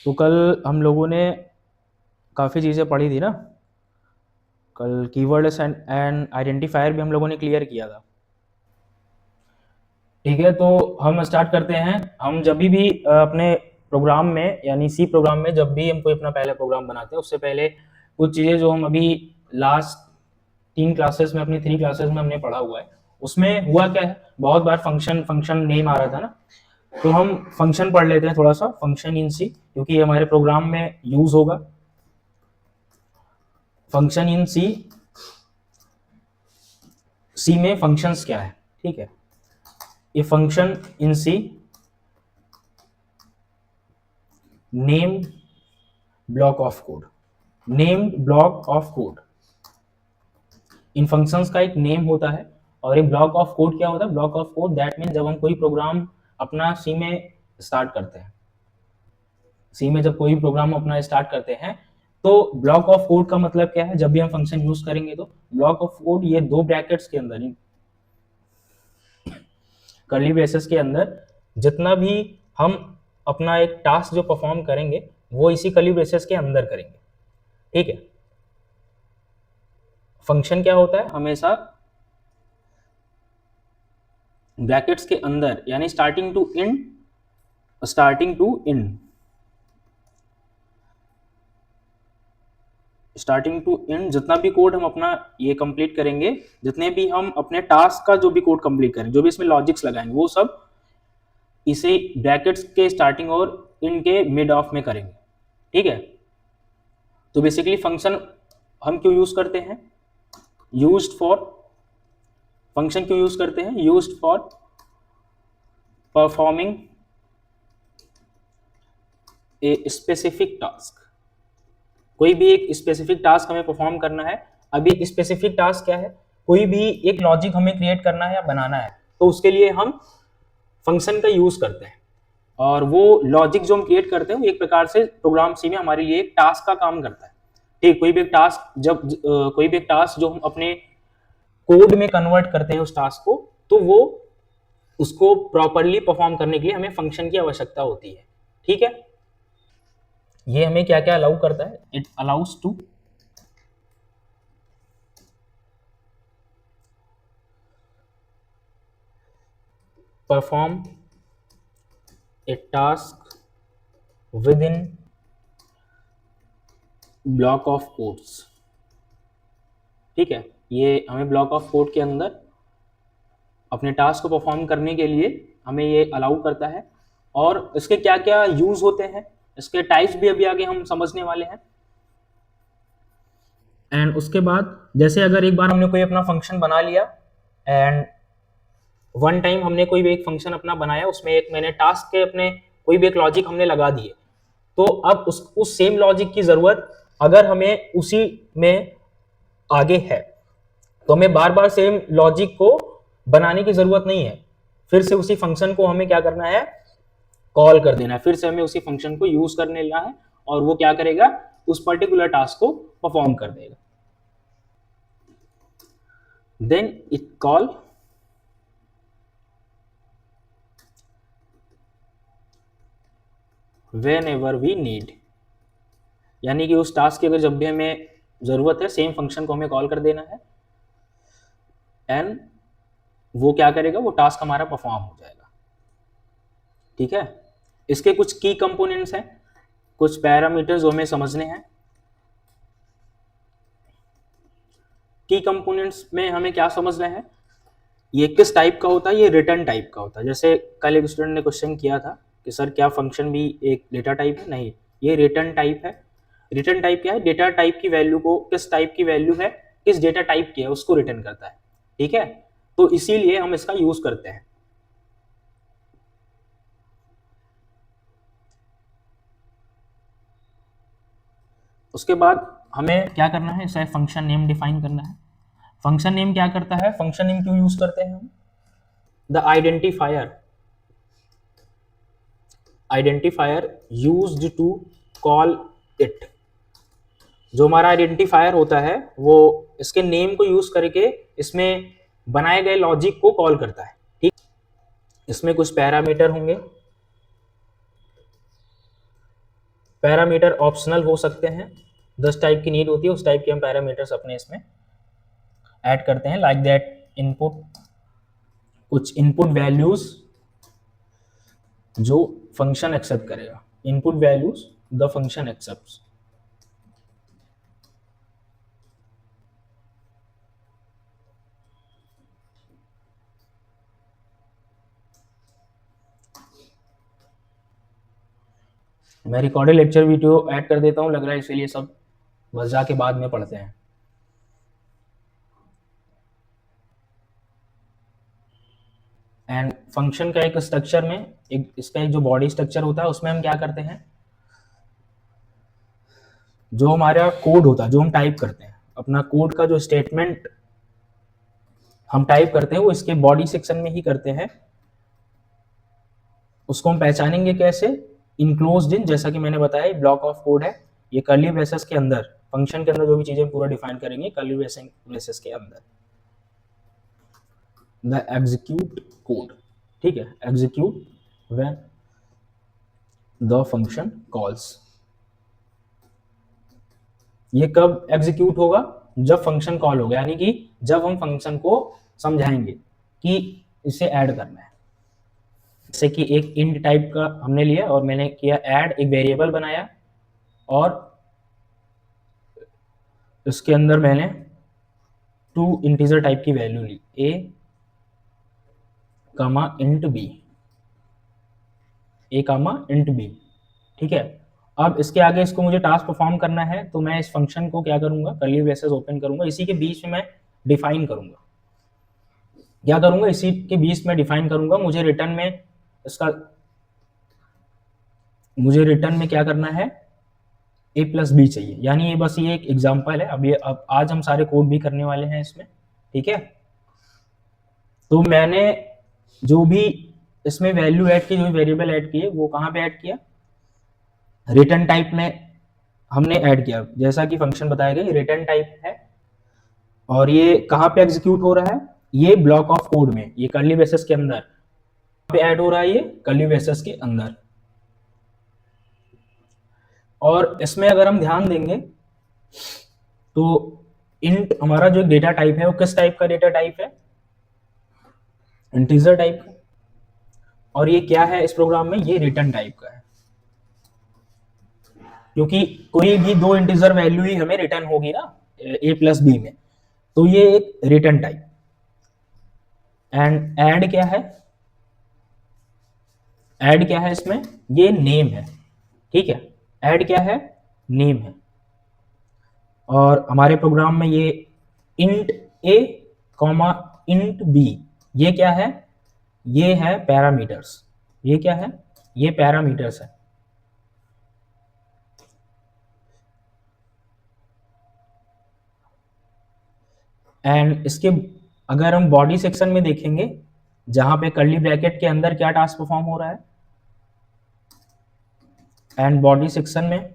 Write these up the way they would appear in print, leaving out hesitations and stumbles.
तो कल हम लोगों ने काफ़ी चीज़ें पढ़ी थी ना। कल कीवर्ड्स एंड आइडेंटिफायर भी हम लोगों ने क्लियर किया था। ठीक है, तो हम स्टार्ट करते हैं। हम जब भी अपने प्रोग्राम में यानी सी प्रोग्राम में जब भी हम कोई अपना पहला प्रोग्राम बनाते हैं उससे पहले कुछ चीज़ें जो हम अभी लास्ट 3 क्लासेस में अपनी 3 क्लासेस में हमने पढ़ा हुआ है उसमें हुआ क्या है, बहुत बार फंक्शन नेम आ रहा था ना। तो हम फंक्शन पढ़ लेते हैं थोड़ा सा, फंक्शन इन सी, क्योंकि ये हमारे प्रोग्राम में यूज होगा। फंक्शन इन सी, सी में फंक्शंस क्या है, ठीक है। ये function in C name block of code, name block of code. इन फंक्शंस का एक नेम होता है और एक ब्लॉक ऑफ कोड क्या होता है, block of code that mean जब हम कोई प्रोग्राम अपना सी में स्टार्ट करते हैं, सी में जब कोई प्रोग्राम अपना स्टार्ट करते हैं तो ब्लॉक ऑफ कोड का मतलब क्या है, जब भी हम फंक्शन यूज करेंगे तो ब्लॉक ऑफ कोड ये दो ब्रैकेट्स के अंदर, कर्ली ब्रेसेस के अंदर जितना भी हम अपना एक टास्क जो परफॉर्म करेंगे वो इसी कर्ली ब्रेसेस के अंदर करेंगे, ठीक है। फंक्शन क्या होता है, हमेशा ब्रैकेट्स के अंदर यानी starting to end, starting to end, starting to end जितना भी कोड हम अपना ये कंप्लीट करेंगे, जितने भी हम अपने टास्क का जो भी कोड कंप्लीट करेंगे, जो भी इसमें लॉजिक्स लगाएंगे वो सब इसे ब्रैकेट्स के स्टार्टिंग और एंड के मिड ऑफ में करेंगे, ठीक है। तो बेसिकली फंक्शन हम क्यों यूज करते हैं, यूज्ड फॉर, फंक्शन क्यों यूज करते हैं, used for performing a specific task. कोई भी एक स्पेसिफिक टास्क हमें परफॉर्म करना है। अभी एक स्पेसिफिक टास्क क्या है, कोई भी एक लॉजिक हमें क्रिएट करना है या बनाना है तो उसके लिए हम फंक्शन का यूज करते हैं, और वो लॉजिक जो हम क्रिएट करते हैं वो एक प्रकार से प्रोग्राम सी में हमारे लिए एक टास्क का काम करता है, ठीक। कोई भी एक टास्क जब कोई भी एक टास्क जो हम अपने कोड में कन्वर्ट करते हैं उस टास्क को, तो वो उसको प्रॉपरली परफॉर्म करने के लिए हमें फंक्शन की आवश्यकता होती है, ठीक है। ये हमें क्या क्या अलाउ करता है, it allows to perform a task within block of codes, ठीक है। ये हमें ब्लॉक ऑफ कोड के अंदर अपने टास्क को परफॉर्म करने के लिए हमें ये अलाउ करता है। और इसके क्या क्या यूज होते हैं, इसके टाइप्स भी अभी आगे हम समझने वाले हैं। एंड उसके बाद जैसे अगर एक बार हमने कोई अपना फंक्शन बना लिया एंड वन टाइम हमने कोई भी एक फंक्शन अपना बनाया, उसमें एक मैंने टास्क के अपने कोई भी एक लॉजिक हमने लगा दिए, तो अब उस सेम लॉजिक की जरूरत अगर हमें उसी में आगे है तो हमें बार बार सेम लॉजिक को बनाने की जरूरत नहीं है, फिर से उसी फंक्शन को हमें क्या करना है, कॉल कर देना है, फिर से हमें उसी फंक्शन को यूज करने लेना है और वो क्या करेगा, उस पर्टिकुलर टास्क को परफॉर्म कर देगा। Then it call whenever we need, यानी कि उस टास्क की अगर जब भी हमें जरूरत है सेम फंक्शन को हमें कॉल कर देना है एंड वो क्या करेगा, वो टास्क हमारा परफॉर्म हो जाएगा, ठीक है। इसके कुछ की कंपोनेंट्स हैं, कुछ पैरामीटर्स जो हमें समझने हैं। की कंपोनेंट्स में हमें क्या समझना है, ये किस टाइप का होता है, ये रिटर्न टाइप का होता है। जैसे कल एक स्टूडेंट ने क्वेश्चन किया था कि सर क्या फंक्शन भी एक डेटा टाइप है, नहीं, ये रिटर्न टाइप है। रिटर्न टाइप क्या है, डेटा टाइप की वैल्यू को, किस टाइप की वैल्यू है, किस डेटा टाइप की है उसको रिटर्न करता है, ठीक है। तो इसीलिए हम इसका यूज करते हैं। उसके बाद हमें क्या करना है, इसे फंक्शन नेम डिफाइन करना है। फंक्शन नेम क्या करता है, फंक्शन नेम क्यों यूज करते हैं हम, the identifier used to call it. जो हमारा आइडेंटिफायर होता है वो इसके नेम को यूज करके इसमें बनाए गए लॉजिक को कॉल करता है, ठीक। इसमें कुछ पैरामीटर होंगे, पैरामीटर ऑप्शनल हो सकते हैं, 10 टाइप की नीड होती है, उस टाइप के हम पैरामीटर्स अपने इसमें ऐड करते हैं। लाइक दैट इनपुट, कुछ इनपुट वैल्यूज जो फंक्शन एक्सेप्ट करेगा, input values the function accepts. मैं रिकॉर्डेड लेक्चर वीडियो ऐड कर देता हूँ, लग रहा है इसीलिए सब बस जाके बाद में पढ़ते हैं। एंड फंक्शन का एक स्ट्रक्चर में एक इसका एक जो बॉडी स्ट्रक्चर होता है उसमें हम क्या करते हैं, जो हमारा कोड होता है, जो हम टाइप करते हैं, अपना कोड का जो स्टेटमेंट हम टाइप करते हैं वो इसके बॉडी सेक्शन में ही करते हैं। उसको हम पहचानेंगे कैसे, इनक्लोज्ड इन, जैसा कि मैंने बताया ब्लॉक ऑफ कोड है, ये कर्ली ब्रेसेस के अंदर, फंक्शन के अंदर जो भी चीजें पूरा डिफाइन करेंगे कर्ली ब्रेसेस के अंदर। द एग्जीक्यूट कोड, ठीक है, execute when the function calls. ये कब एग्जीक्यूट होगा, जब फंक्शन कॉल होगा, यानी कि जब हम फंक्शन को समझाएंगे कि इसे ऐड करना है। जैसे कि एक इंट टाइप का हमने लिया और मैंने किया ऐड, एक वेरिएबल बनाया और उसके अंदर मैंने 2 इंटीजर टाइप की वैल्यू ली, a comma int b, a comma int b, ठीक है। अब इसके आगे इसको मुझे टास्क परफॉर्म करना है, तो मैं इस फंक्शन को क्या करूंगा, कर्ली ब्रेसेस ओपन करूंगा, इसी के बीच में मैं डिफाइन करूंगा, क्या करूंगा, इसी के बीच में डिफाइन करूंगा। मुझे रिटर्न में क्या करना है, a प्लस बी चाहिए, यानी ये बस ये एक एग्जांपल है। अब आज हम सारे कोड भी करने वाले हैं इसमें, ठीक है। तो मैंने जो भी इसमें वैल्यू ऐड की, जो वेरिएबल ऐड किए, वो कहाँ पे ऐड किया, रिटर्न टाइप में हमने ऐड किया, जैसा कि फंक्शन बताया गया रिटर्न टाइप है। और ये कहाँ पे एग्जीक्यूट हो रहा है, ये ब्लॉक ऑफ कोड में, ये कर्ली ब्रेसेस के अंदर पे ऐड हो रहा है, ये कर्ली ब्रेसेस के अंदर। और इसमें अगर हम ध्यान देंगे तो इंट हमारा जो डेटा टाइप है वो किस टाइप का डेटा टाइप है, इंटीजर टाइप का। और ये क्या है इस प्रोग्राम में, ये रिटर्न टाइप का है, क्योंकि कोई भी 2 इंटीजर वैल्यू ही हमें रिटर्न होगी ना a प्लस बी में, तो ये एक रिटर्न टाइप। एंड ऐड क्या है, ऐड क्या है इसमें, ये नेम है, ठीक है, ऐड क्या है, नेम है। और हमारे प्रोग्राम में ये int a comma int b, ये क्या है, ये है पैरामीटर्स, ये क्या है, ये पैरामीटर्स है। एंड इसके अगर हम बॉडी सेक्शन में देखेंगे, जहां पे कर्ली ब्रैकेट के अंदर क्या टास्क परफॉर्म हो रहा है, एंड बॉडी सेक्शन में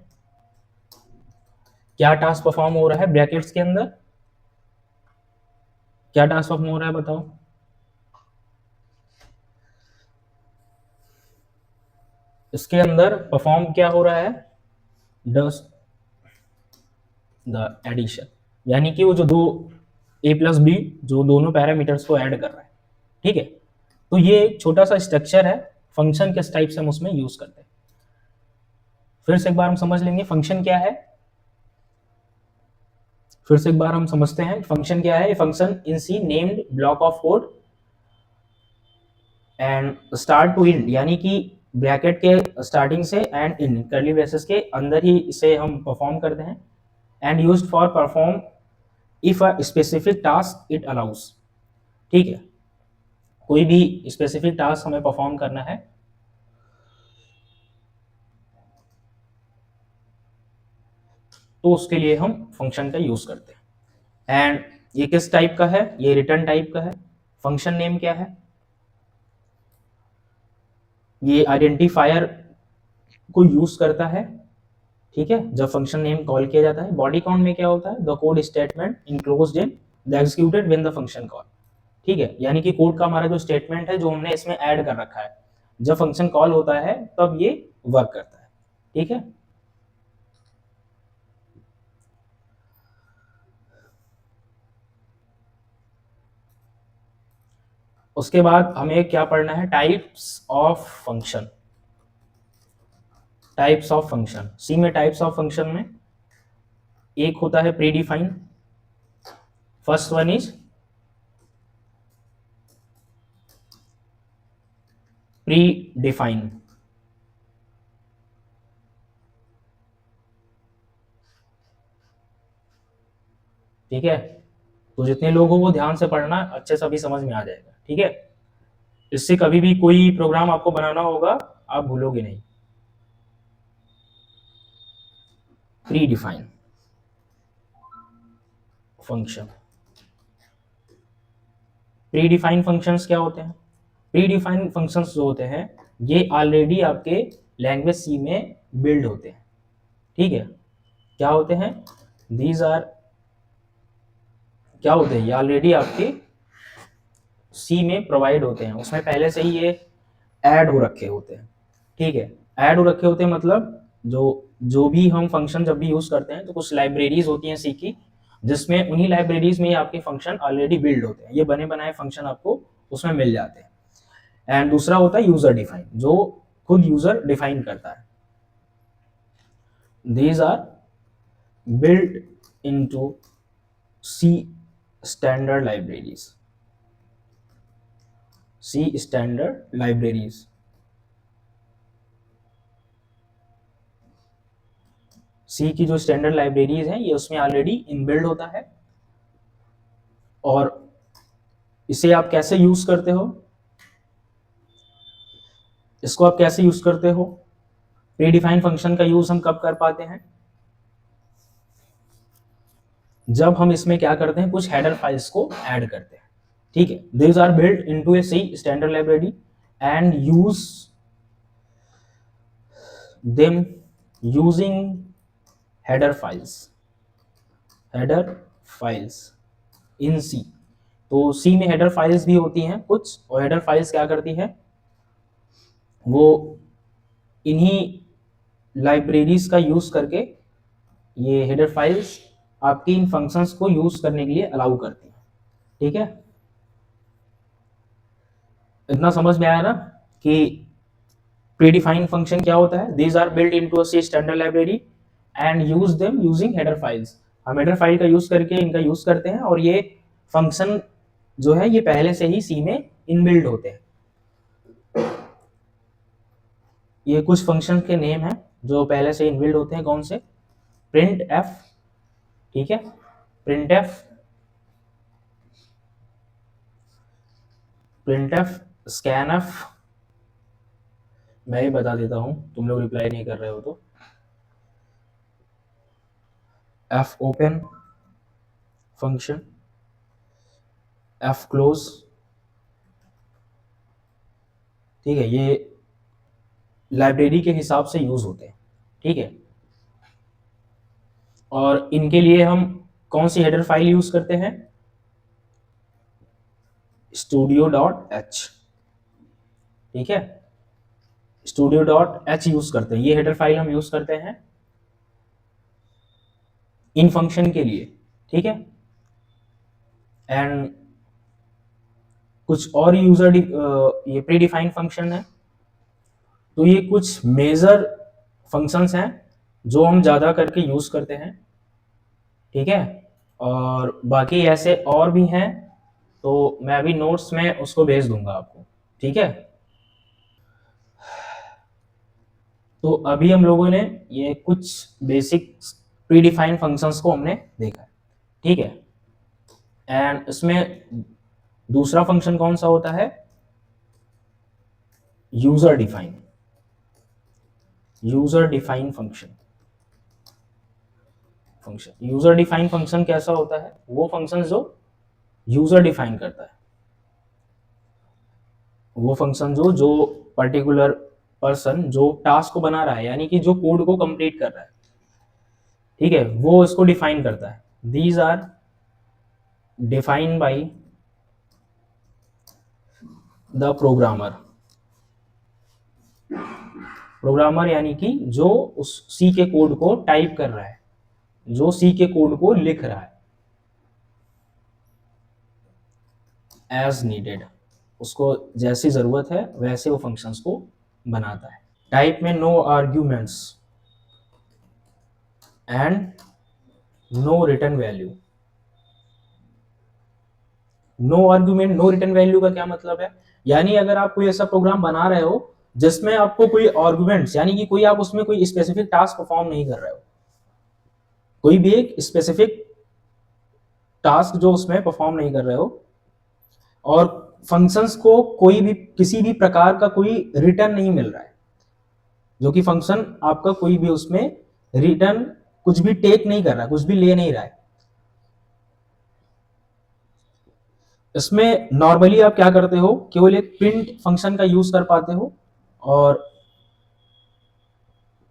क्या टास्क परफॉर्म हो रहा है, ब्रैकेट्स के अंदर क्या टास्क परफॉर्म हो रहा है बताओ। इसके अंदर परफॉर्म क्या हो रहा है, डस द एडिशन, यानी कि वो जो 2 a प्लस बी, जो दोनों पैरामीटर्स को ऐड कर रहा है, ठीक है। तो ये एक छोटा सा स्ट्रक्चर है, फंक्शन किस टाइप से हम उसमें यूज करते हैं। फिर से एक बार हम समझ लेंगे फंक्शन क्या है, फिर से एक बार हम समझते हैं फंक्शन क्या है। Function in C named block of code and start to end, यानी कि ब्रैकेट के स्टार्टिंग से एंड इन कर्ली ब्रेसेस के अंदर ही इसे हम परफॉर्म करते हैं। And used for perform if a specific task it allow us, ठीक है, कोई भी स्पेसिफिक टास्क हमें परफॉर्म करना है तो उसके लिए हम फंक्शन का यूज करते हैं। एंड ये किस टाइप का है, ये रिटर्न टाइप का है। फंक्शन नेम क्या है, ये आइडेंटिफायर को यूज करता है, ठीक है, जब फंक्शन नेम कॉल किया जाता है। बॉडी काउंट में क्या होता है, the code statement enclosed in the executed when the function call, ठीक है, यानी कि कोड का हमारा जो स्टेटमेंट है जो हमने इसमें ऐड कर रखा है, जब फंक्शन कॉल होता है तब ये वर्क करता है, ठीक है। उसके बाद हमें क्या पढ़ना है, types of function. Types of function, C में टाइप्स ऑफ फंक्शन में एक होता है predefine, first one is predefine. ठीक है, तो जितने लोग हो वो ध्यान से पढ़ना, अच्छे से अभी समझ में आ जाएगा। ठीक है, इससे कभी भी कोई प्रोग्राम आपको बनाना होगा आप भूलोगे नहीं। Pre define function. Pre define functions क्या होते हैं? प्री डिफाइन फंक्शंस जो होते हैं ये ऑलरेडी आपके लैंग्वेज सी में बिल्ड होते हैं। ठीक है, क्या होते हैं? दीज आर, क्या होते हैं? ये ऑलरेडी आपके सी में प्रोवाइड होते हैं, उसमें पहले से ही ये ऐड हो रखे होते हैं। ठीक है, ऐड हो रखे होते हैं मतलब जो जो भी हम फंक्शन जब भी यूज करते हैं तो कुछ लाइब्रेरीज होती हैं सी की, जिसमें उन्हीं लाइब्रेरीज में ही आपके फंक्शन ऑलरेडी बिल्ड होते हैं, ये बने बनाए फंक्शन आपको उसमें मिल जाते हैं। एंड दूसरा होता है यूजर डिफाइन, जो खुद यूजर डिफाइन करता है। These are built into C standard libraries. C standard libraries, C की जो स्टैंडर्ड लाइब्रेरीज हैं ये उसमें ऑलरेडी इनबिल्ड होता है। और इसे आप कैसे यूज करते हो? इसको आप कैसे यूज करते हो? प्रीडिफाइंड फंक्शन का यूज हम कब कर पाते हैं? जब हम इसमें क्या करते हैं, कुछ हेडर फाइल्स को ऐड करते हैं। ठीक है, these are built into a C standard library and use them using header files. Header files in C, तो सी में हेडर फाइल्स भी होती हैं कुछ, और हेडर फाइल्स क्या करती है, वो इन्हीं लाइब्रेरीज का यूज करके ये हेडर फाइल्स आपकी इन फंक्शंस को यूज करने के लिए अलाउ करती हैं। ठीक है, इतना समझ में आया ना कि प्रीडिफाइंड फंक्शन क्या होता है? These are built into a C standard library and use them using header files. हम हेडर फाइल का यूज करके इनका यूज करते हैं, और ये फंक्शन जो है ये पहले से ही सी में इनबिल्ड होते हैं। ये कुछ फंक्शन के नेम हैं जो पहले से इनबिल्ड होते हैं, कौन से? प्रिंट एफ, ठीक है, print F, print F, scan F, मैं ही बता देता हूं तुम लोग रिप्लाई नहीं कर रहे हो तो, F open function, F close. ठीक है, ये लाइब्रेरी के हिसाब से यूज होते हैं। ठीक है, और इनके लिए हम कौन सी हेडर फाइल यूज करते हैं? studio.h। ठीक है, studio.h यूज करते हैं, ये हेडर फाइल हम यूज करते हैं इन फंक्शन के लिए। ठीक है, एंड कुछ और यूजर ये प्री डिफाइंड फंक्शन है, तो ये कुछ मेजर फंक्शंस हैं जो हम ज्यादा करके यूज करते हैं। ठीक है, और बाकी ऐसे और भी हैं, तो मैं अभी नोट्स में उसको भेज दूंगा आपको। ठीक है, तो अभी हम लोगों ने ये कुछ बेसिक प्रीडिफाइंड फंक्शंस को हमने देखा है। ठीक है, एंड इसमें दूसरा फंक्शन कौन सा होता है? User define. User define function. User define function कैसा होता है? वो फंक्शन जो यूजर डिफाइन करता है, वो फंक्शन जो जो पर्टिकुलर पर्सन जो टास्क को बना रहा है, यानी कि जो कोड को कंप्लीट कर रहा है, ठीक है, वो इसको डिफाइन करता है। These are define by the programmer. Programmer यानी कि जो उस सी के कोड को टाइप कर रहा है, जो सी के कोड को लिख रहा है, एज नीडेड। उसको जैसी ज़रूरत है वैसे वो फंक्शंस को बनाता है। टाइप में no arguments and no return value. No argument no return value का क्या मतलब है, यानी अगर आप कोई ऐसा प्रोग्राम बना रहे हो जिसमें आपको कोई आर्गुमेंट्स, यानी कि कोई आप उसमें कोई स्पेसिफिक टास्क परफॉर्म नहीं कर रहे हो, कोई भी एक स्पेसिफिक टास्क जो उसमें परफॉर्म नहीं कर रहे हो, और फंक्शंस को कोई भी किसी भी प्रकार का कोई रिटर्न नहीं मिल रहा है, जो कि फंक्शन आपका कोई भी उसमें रिटर्न कुछ भी टेक नहीं कर रहा है, कुछ भी ले नहीं रहा है, इसमें नॉर्मली आप क्या करते हो, केवल एक प्रिंट फंक्शन का यूज कर पाते हो, और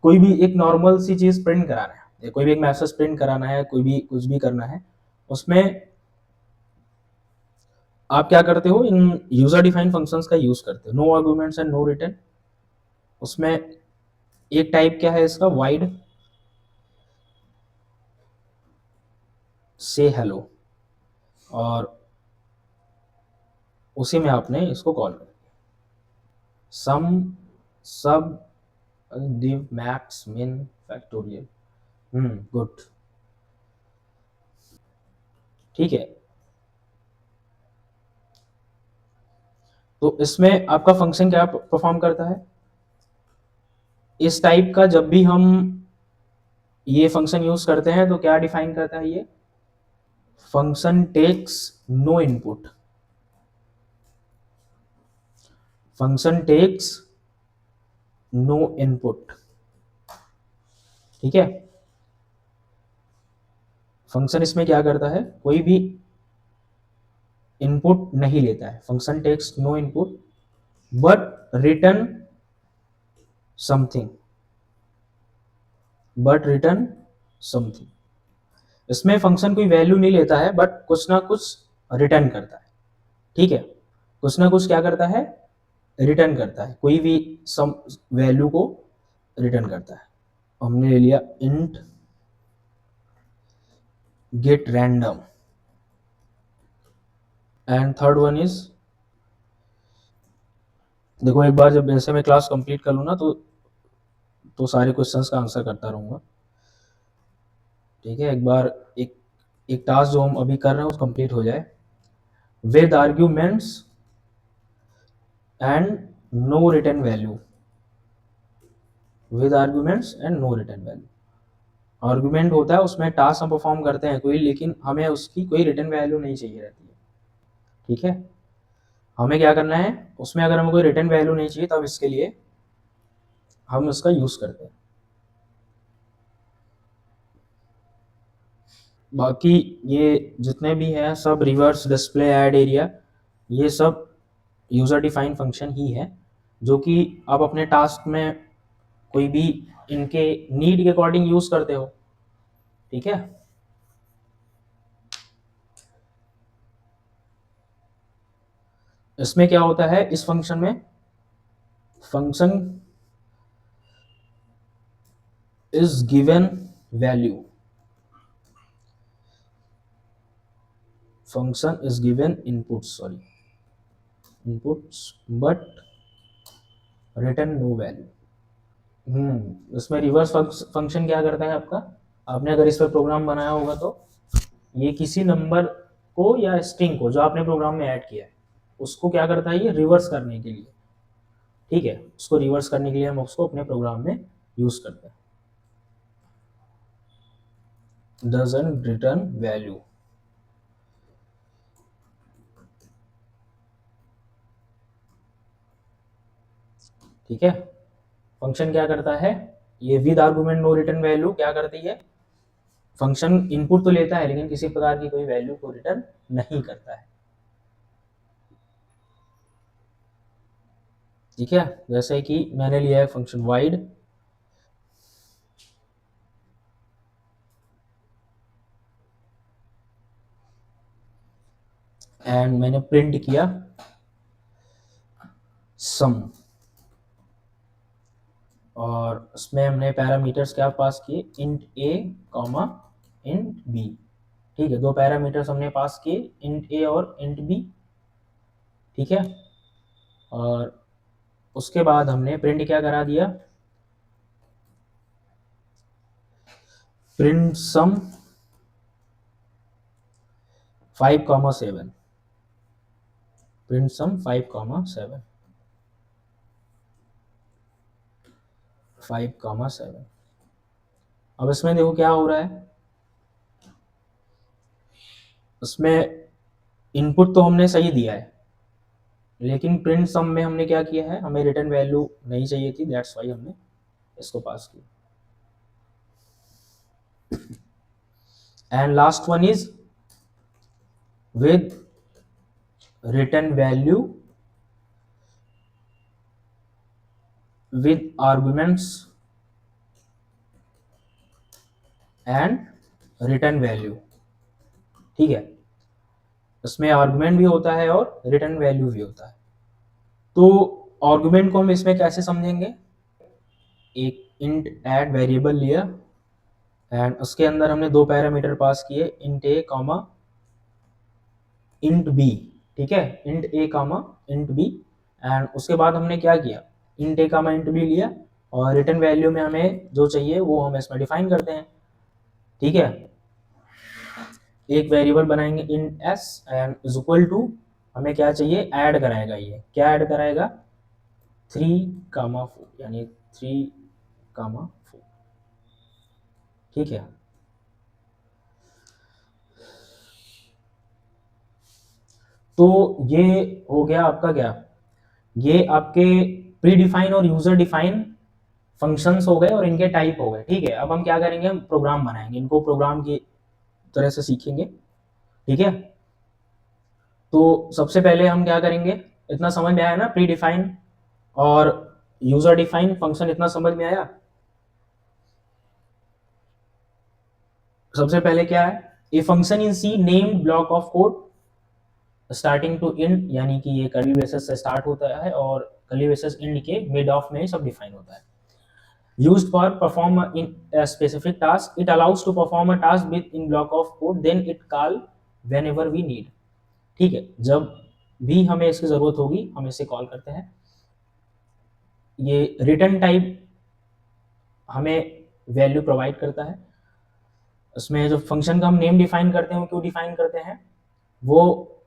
कोई भी एक नॉर्मल सी चीज प्रिंट कराना है, कोई भी एक मैसेज प्रिंट कराना है, कोई भी कुछ भी करना है, उसमें आप क्या करते हो, इन यूजर डिफाइंड फंक्शंस का यूज करते हो, no arguments and no return. उसमें एक टाइप क्या है इसका, वाइड से हेलो, और उसी में आपने इसको कॉल कर सम सब div max min factorial. Good, ठीक है। तो इसमें आपका फंक्शन क्या परफॉर्म करता है, इस टाइप का जब भी हम ये फंक्शन यूज करते हैं तो क्या डिफाइन करता है ये, function takes no input, function takes no input, ठीक है। फंक्शन इसमें क्या करता है, कोई भी इनपुट नहीं लेता है, function takes no input but return something, but return something. इसमें फंक्शन कोई वैल्यू नहीं लेता है बट कुछ ना कुछ रिटर्न करता है, ठीक है, कुछ ना कुछ क्या करता है, रिटर्न करता है, कोई भी सम वैल्यू को रिटर्न करता है। हमने ले लिया int gate random, and third one is, देखो एक बार जब ऐसे मैं क्लास कंप्लीट कर लूँ ना तो सारे क्वेश्चंस का आंसर करता रहूँगा, ठीक है। एक बार एक एक टास्क जो हम अभी कर रहे हैं वो कंप्लीट हो जाए, with arguments and no return value, with arguments and no return value. Argument होता है उसमें टास्क हम परफॉर्म करते हैं कोई, लेकिन हमें उसकी कोई रिटर्न वैल्यू नहीं चाहिए रहती है, ठीक है। हमें क्या करना है, उसमें अगर हमें कोई रिटर्न वैल्यू नहीं चाहिए तब इसके लिए हम उसका यूज करते हैं। बाकी ये जितने भी हैं सब रिवर्स डिस्प्ले ऐड एरिया, ये सब यूजर डिफाइंड फंक्शन ही है, जो कि आप अपने टास्क में कोई भी इनके नीड के अकॉर्डिंग यूज करते हो, ठीक है। इसमें क्या होता है, इस फंक्शन में function is given value, function is given inputs, sorry inputs but return no value. इसमें रिवर्स फंक्शन क्या करता है आपका, आपने अगर इस पर प्रोग्राम बनाया होगा तो ये किसी नंबर को या स्ट्रिंग को जो आपने प्रोग्राम में ऐड किया है उसको क्या करता है, ये रिवर्स करने के लिए, ठीक है, उसको रिवर्स करने के लिए हम उसको अपने प्रोग्राम में यूज करते हैं, डजंट रिटर्न वैल्यू, ठीक है। फंक्शन क्या करता है, ये with argument no return value क्या करती है, फंक्शन इनपुट तो लेता है लेकिन किसी प्रकार की कोई वैल्यू को रिटर्न नहीं करता है, ठीक है। जैसे कि मैंने लिया है फंक्शन वाइड, एंड मैंने प्रिंट किया सम, और उसमें हमने पैरामीटर्स क्या पास किए, int A comma int B, ठीक है, दो पैरामीटर्स हमने पास किए, इंट ए और इंट बी, ठीक है। और उसके बाद हमने प्रिंट क्या करा दिया, प्रिंट सम 5,7, प्रिंट सम 5,7, 5,7। अब इसमें देखो क्या हो रहा है, उसमें इनपुट तो हमने सही दिया है, लेकिन प्रिंट सम में हमने क्या किया है, हमें रिटर्न वैल्यू नहीं चाहिए थी, दैट्स वाई हमने इसको पास किया। And last one is with return value with arguments and return value. ठीक है, इसमें आर्गुमेंट भी होता है और रिटर्न वैल्यू भी होता है। तो आर्गुमेंट को हम इसमें कैसे समझेंगे, एक इंट ऐड वेरिएबल लिया एंड उसके अंदर हमने दो पैरामीटर पास किए, int A comma int B. ठीक है, int A comma int B, and उसके बाद हमने क्या किया, int A comma int B लिया और रिटर्न वैल्यू में हमें जो चाहिए वो हम इसमें डिफाइन करते हैं। ठीक है, एक वेरिएबल बनाएंगे int S and is equal to, हमें क्या चाहिए, ऐड कराएगा, ये क्या ऐड कराएगा, 3,4, यानी 3,4। ठीक है, तो ये हो गया आपका क्या, ये आपके प्री डिफाइन और यूजर डिफाइन फंक्शंस हो गए और इनके टाइप हो गए। ठीक है, अब हम क्या करेंगे, हम प्रोग्राम बनाएंगे, इनको प्रोग्राम की तरह से सीखेंगे। ठीक है, तो सबसे पहले हम क्या करेंगे, इतना समझ में आया ना, प्री डिफाइन और यूजर डिफाइन फंक्शन, इतना समझ में आया। सबसे पहले क्या है, a function in C name block of code starting to end, यानी कि ये कर्ली ब्रेसेस से स्टार्ट होता है और कर्ली ब्रेसेस एंड के मिड ऑफ में सब डिफाइन होता है। used for perform in a specific task, it allows to perform a task within block of code, then it call whenever we need। ठीक है, जब भी हमें इसकी जरूरत होगी हम इसे कॉल करते हैं। ये रिटर्न टाइप हमें वैल्यू प्रोवाइड करता है, उसमें जो फंक्शन का हम नेम डिफाइन करते हैं वो क्यों डिफाइन करते हैं, वो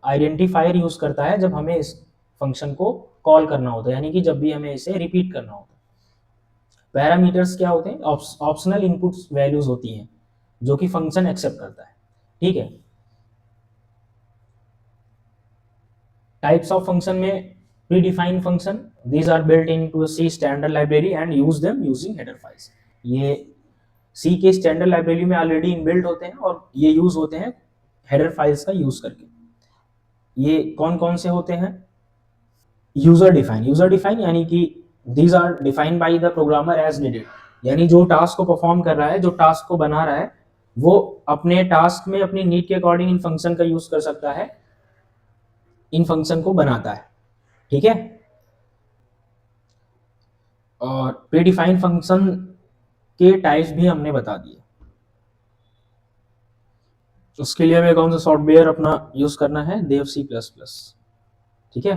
आइडेंटिफायर यूज करता है जब हमें इस फंक्शन को कॉल करना होता है, यानी कि जब भी हमें इसे रिपीट करना होता है। पैरामीटर्स क्या होते हैं, ऑप्शनल इनपुट वैल्यूज होती हैं जो कि फंक्शन एक्सेप्ट करता है। ठीक है, टाइप्स ऑफ फंक्शन में pre defined function, these are built into C standard library and use them using header files. ये सी के स्टैंडर्ड लाइब्रेरी में ऑलरेडी इनबिल्ट होते हैं और ये यूज होते हैं हेडर फाइल्स का यूज करके। ये कौन कौन से होते हैं, यूजर डिफाइन यानी कि these are defined by the programmer as needed, यानी जो टास्क को परफॉर्म कर रहा है, जो टास्क को बना रहा है, वो अपने टास्क में अपनी नीड के अकॉर्डिंग इन फंक्शन का यूज कर सकता है, इन फंक्शन को बनाता है। ठीक है, और प्रीडिफाइंड फंक्शन के टाइप्स भी हमने बता दिए। उसके लिए हमें कौन सा सॉफ्टवेयर अपना यूज करना है, देव C++। ठीक है,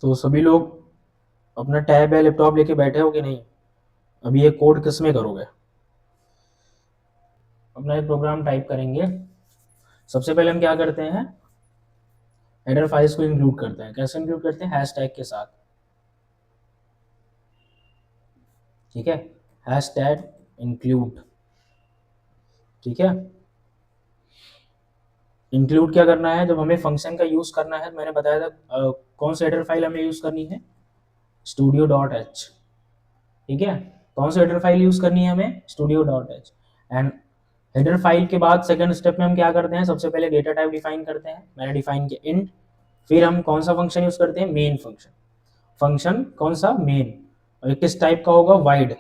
तो सभी लोग अपना टैब या लैपटॉप लेके बैठे हो कि नहीं, अभी ये कोड किस में करोगे, अपना एक प्रोग्राम टाइप करेंगे। सबसे पहले हम क्या करते हैं, हेडर फाइल्स को इंक्लूड करते हैं, कैसे इंक्लूड करते हैं, हैश टैग के साथ। ठीक है, हैश टैग इंक्लूड। ठीक है, इंक्लूड क्या करना है, जब हमें फंक्शन का यूज करना है, मैंने बताया था कौन सी हेडर फाइल हमें यूज करनी है, studio.h। ठीक है, कौन सी हेडर फाइल यूज करनी है हमें, studio.h। एंड हेडर फाइल के बाद सेकंड स्टेप में हम क्या करते हैं, सबसे पहले डेटा टाइप डिफाइन करते हैं, मैंने डिफाइन किया इंट, फिर हम कौन सा फंक्शन यूज करते हैं, मेन फंक्शन। फंक्शन कौन सा, मेन, और किस टाइप का होगा, वाइड।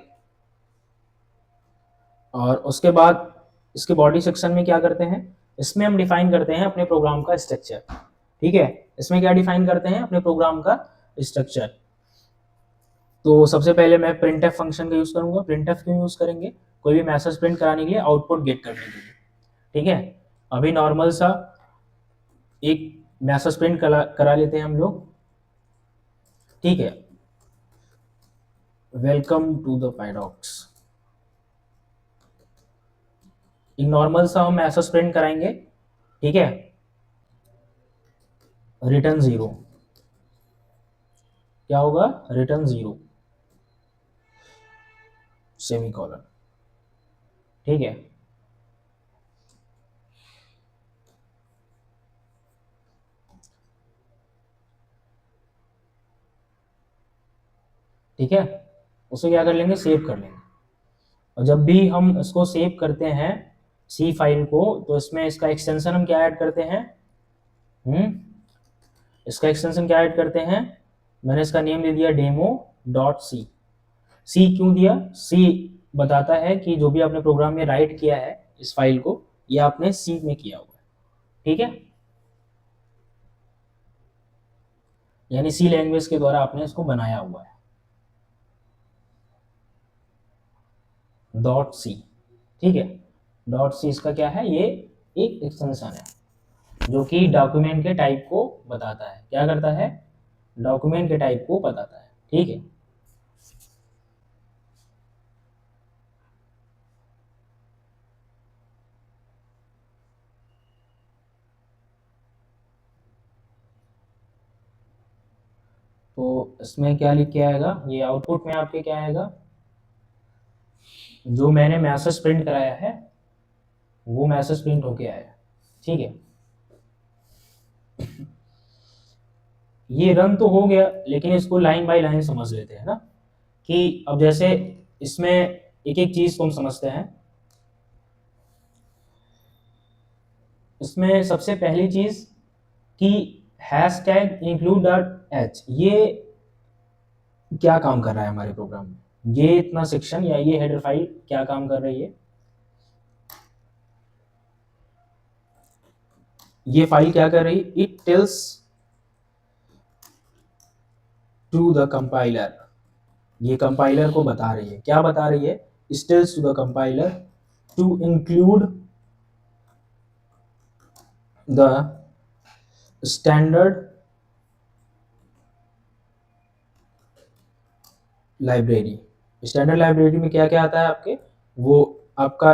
और उसके बाद इसके बॉडी सेक्शन में क्या करते हैं, इसमें हम डिफाइन करते हैं अपने प्रोग्राम का स्ट्रक्चर। ठीक है, इसमें क्या डिफाइन करते हैं, अपने प्रोग्राम का स्ट्रक्चर। तो सबसे पहले मैं printf फंक्शन का यूज करूंगा। printf क्यों यूज करेंगे? कोई भी मैसेज प्रिंट कराने के लिए, आउटपुट गेट करने के लिए, ठीक है। अभी नॉर्मल सा एक मैसेज प्रिंट करा लेते हैं हम लोग, ठीक है। वेलकम टू द पैराडॉक्स, एक नॉर्मल सा हम मैसेज प्रिंट कराएंगे, ठीक है। रिटर्न 0, क्या होगा? रिटर्न 0 सेमीकोलन, ठीक है। ठीक है, उसे क्या कर लेंगे? सेव कर लेंगे। और जब भी हम इसको सेव करते हैं सी फाइल को, तो इसमें इसका एक्सटेंशन हम क्या ऐड करते हैं? इसका एक्सटेंशन क्या ऐड करते हैं? मैंने इसका नेम दे दिया डेमो डॉट सी। सी क्यों दिया? सी बताता है कि जो भी आपने प्रोग्राम में राइट किया है इस फाइल को, ये आपने सी में किया हुआ है, ठीक है। यानी सी लैंग्वेज के द्वारा आपने इसको बनाया हुआ है, डॉट सी, ठीक है। डॉट सी इसका क्या है? ये एक एक्सटेंशन है जो कि डॉक्यूमेंट के टाइप को बताता है। क्या करता है? डॉक्यूमेंट के टाइप को बताता है, ठीक है। तो इसमें क्या लिख के आएगा? ये आउटपुट में आपके क्या आएगा? जो मैंने मैसेज प्रिंट कराया है वो मैसेज प्रिंट होके आया, ठीक है। ये रन तो हो गया, लेकिन इसको लाइन बाय लाइन समझ लेते हैं ना, कि अब जैसे इसमें एक एक चीज को हम समझते हैं। इसमें सबसे पहली चीज कि hash tag include dot H, ये क्या काम कर रहा है हमारे प्रोग्राम में? ये इतना सेक्शन या ये हेडर फाइल क्या काम कर रही है? ये फाइल क्या कर रही है? It tells to the compiler, ये कंपाइलर को बता रही है। क्या बता रही है? It tells to the compiler to include the standard library. Standard library में क्या क्या आता है आपके? वो आपका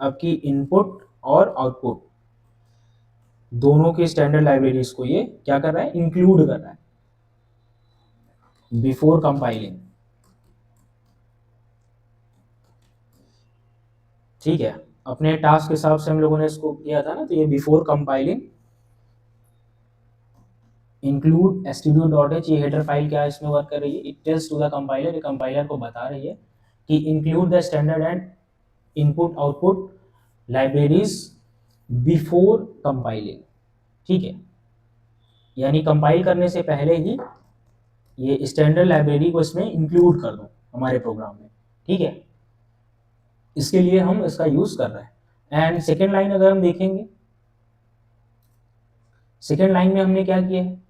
आपकी इनपुट और आउटपुट दोनों की स्टैंडर्ड लाइब्रेरीज को ये क्या कर रहा है? इंक्लूड कर रहा है बिफोर कंपाइलिंग, ठीक है। अपने टास्क के हिसाब से हम लोगों ने इसको किया था ना, तो ये बिफोर कंपाइलिंग इंक्लूड stdio.h, ये हेडर फाइल क्या है इसमें वर्क कर रही है? It tells to the compiler, ये कंपाइलर को बता रही है कि include the standard and input output libraries before compiling, ठीक है। यानी कंपाइल करने से पहले ही ये स्टैंडर्ड लाइब्रेरी को इसमें इंक्लूड कर दो हमारे प्रोग्राम में, ठीक है। इसके लिए हम इसका यूज कर रहे हैं। एंड सेकेंड लाइन अगर हम देखेंगे, सेकेंड लाइन में हमने क्या किया है?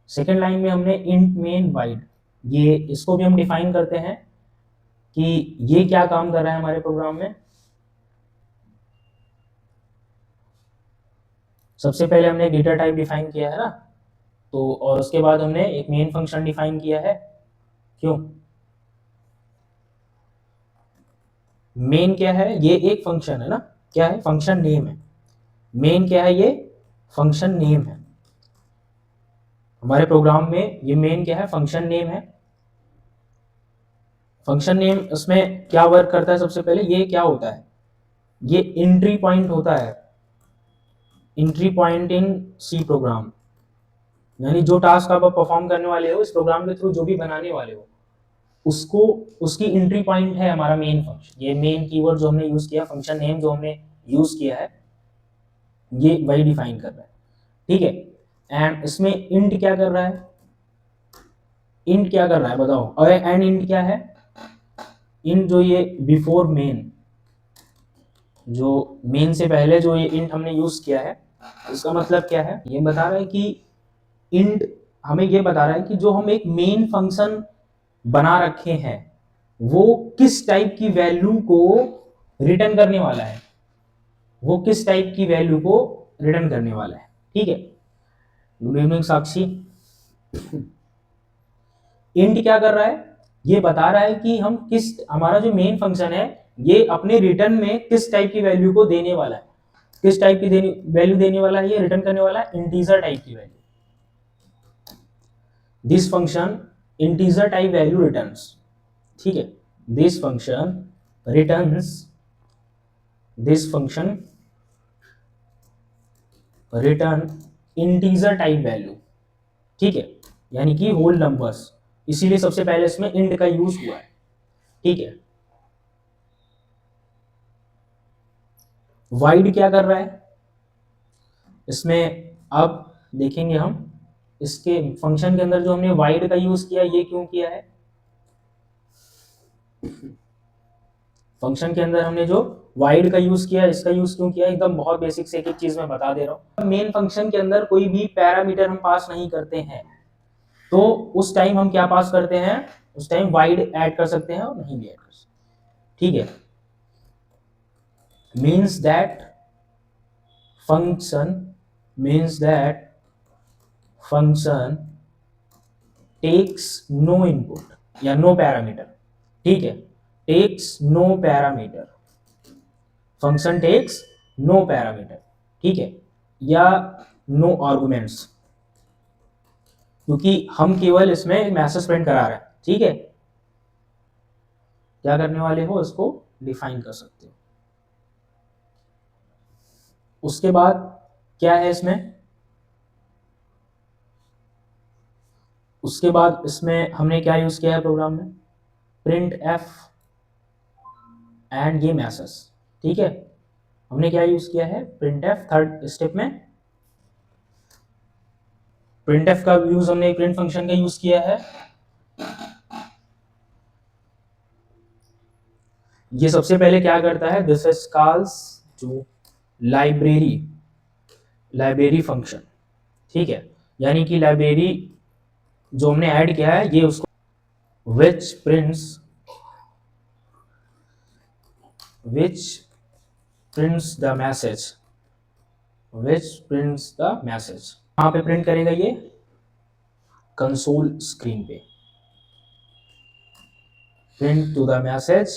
सेकेंड लाइन में हमने इंट मेन वाइड, ये इसको भी हम डिफाइन करते हैं कि ये क्या काम कर रहा है हमारे प्रोग्राम में। सबसे पहले हमने एक डेटा टाइप डिफाइन किया है ना, तो और उसके बाद हमने एक मेन फंक्शन डिफाइन किया है। क्यों? मेन क्या है? ये एक फंक्शन है ना, क्या है? फंक्शन नेम है। मेन क्या है? ये फंक्शन नेम है हमारे प्रोग्राम में। ये मेन क्या है? फंक्शन नेम है। फंक्शन नेम इसमें क्या वर्क करता है? सबसे पहले ये क्या होता है? ये एंट्री पॉइंट होता है, entry point in C program. यानी जो टास्क आप परफॉर्म करने वाले हो इस प्रोग्राम के थ्रू, जो भी बनाने वाले हो, उसको उसकी एंट्री पॉइंट है हमारा मेन फंक्शन। ये मेन कीवर्ड जो हमने यूज किया, फंक्शन नेम जो हमने यूज किया है, ये वही डिफाइन कर रहा है, ठीक है। एंड इसमें इंट क्या कर रहा है? इंट क्या कर रहा है बताओ? और एंड इंट क्या है? इंट जो ये बिफोर मेन, जो मेन से पहले जो ये इंट हमने यूज किया है, इसका मतलब क्या है? ये बता रहा है कि इंट हमें ये बता रहा है कि जो हम एक मेन फंक्शन बना रखे हैं वो किस टाइप की वैल्यू को रिटर्न करने वाला है, वो किस टाइप की वैल्यू को रिटर्न करने वाला है। ठीक है, गुड इवनिंग साक्षी। इंट क्या कर रहा है, ये बता रहा है कि हम किस, हमारा जो मेन फंक्शन है ये अपने रिटर्न में किस टाइप की वैल्यू को देने वाला है, किस टाइप की वैल्यू देने वाला है, ये रिटर्न करने वाला है इंटीजर टाइप की value. This function integer type value returns. ठीक है, this function returns, this function return integer type value. ठीक है, यानी कि होल नंबर्स, इसीलिए सबसे पहले इसमें इंट का यूज हुआ है। ठीक है, वाइड क्या कर रहा है इसमें, अब देखेंगे हम इसके फंक्शन के अंदर जो हमने वाइड का यूज किया, ये क्यों किया है। फंक्शन के अंदर हमने जो वाइड का यूज किया, इसका यूज क्यों किया, एकदम बहुत बेसिक से एक एक चीज मैं बता दे रहा हूँ। मेन फंक्शन के अंदर कोई भी पैरामीटर हम पास नहीं करते हैं तो उस टाइम हम क्या पास करते हैं, उस टाइम वाइड ऐड कर सकते हैं और नहीं भी ऐड कर सकते। ठीक है, means that function, means that function takes no input या नो पैरामीटर। ठीक है, takes no parameter, function takes no parameter. ठीक है, या नो आर्गुमेंट्स, क्योंकि हम केवल इसमें मैसेज प्रिंट करा रहे हैं। ठीक है, क्या करने वाले हो, इसको डिफाइन कर सकते हो। उसके बाद क्या है इसमें, उसके बाद इसमें हमने क्या यूज किया है प्रोग्राम में, प्रिंट एफ एंड ये मैसेज। ठीक है, हमने क्या यूज किया है, प्रिंट एफ। थर्ड स्टेप में प्रिंट एफ का यूज हमने प्रिंट फंक्शन का यूज किया है। ये सबसे पहले क्या करता है, दिस इज कॉल्स जो लाइब्रेरी, लाइब्रेरी फंक्शन। ठीक है, यानी कि लाइब्रेरी जो हमने ऐड किया है ये उसको which prints the message, which prints the message, कहाँ पे प्रिंट करेगा ये, कंसोल स्क्रीन पे, print to the message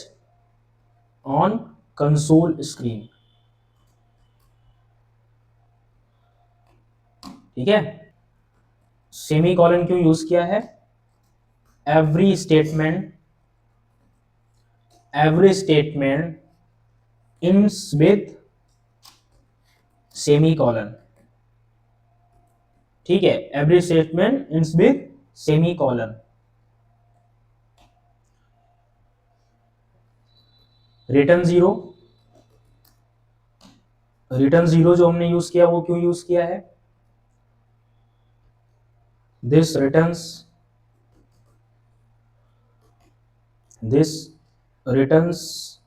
on console screen। ठीक है, सेमी कॉलन क्यों यूज किया है, every statement ends with semi colon. ठीक है, every statement ends with semi colon. Return zero, return zero जो हमने यूज किया वो क्यों यूज किया है, this returns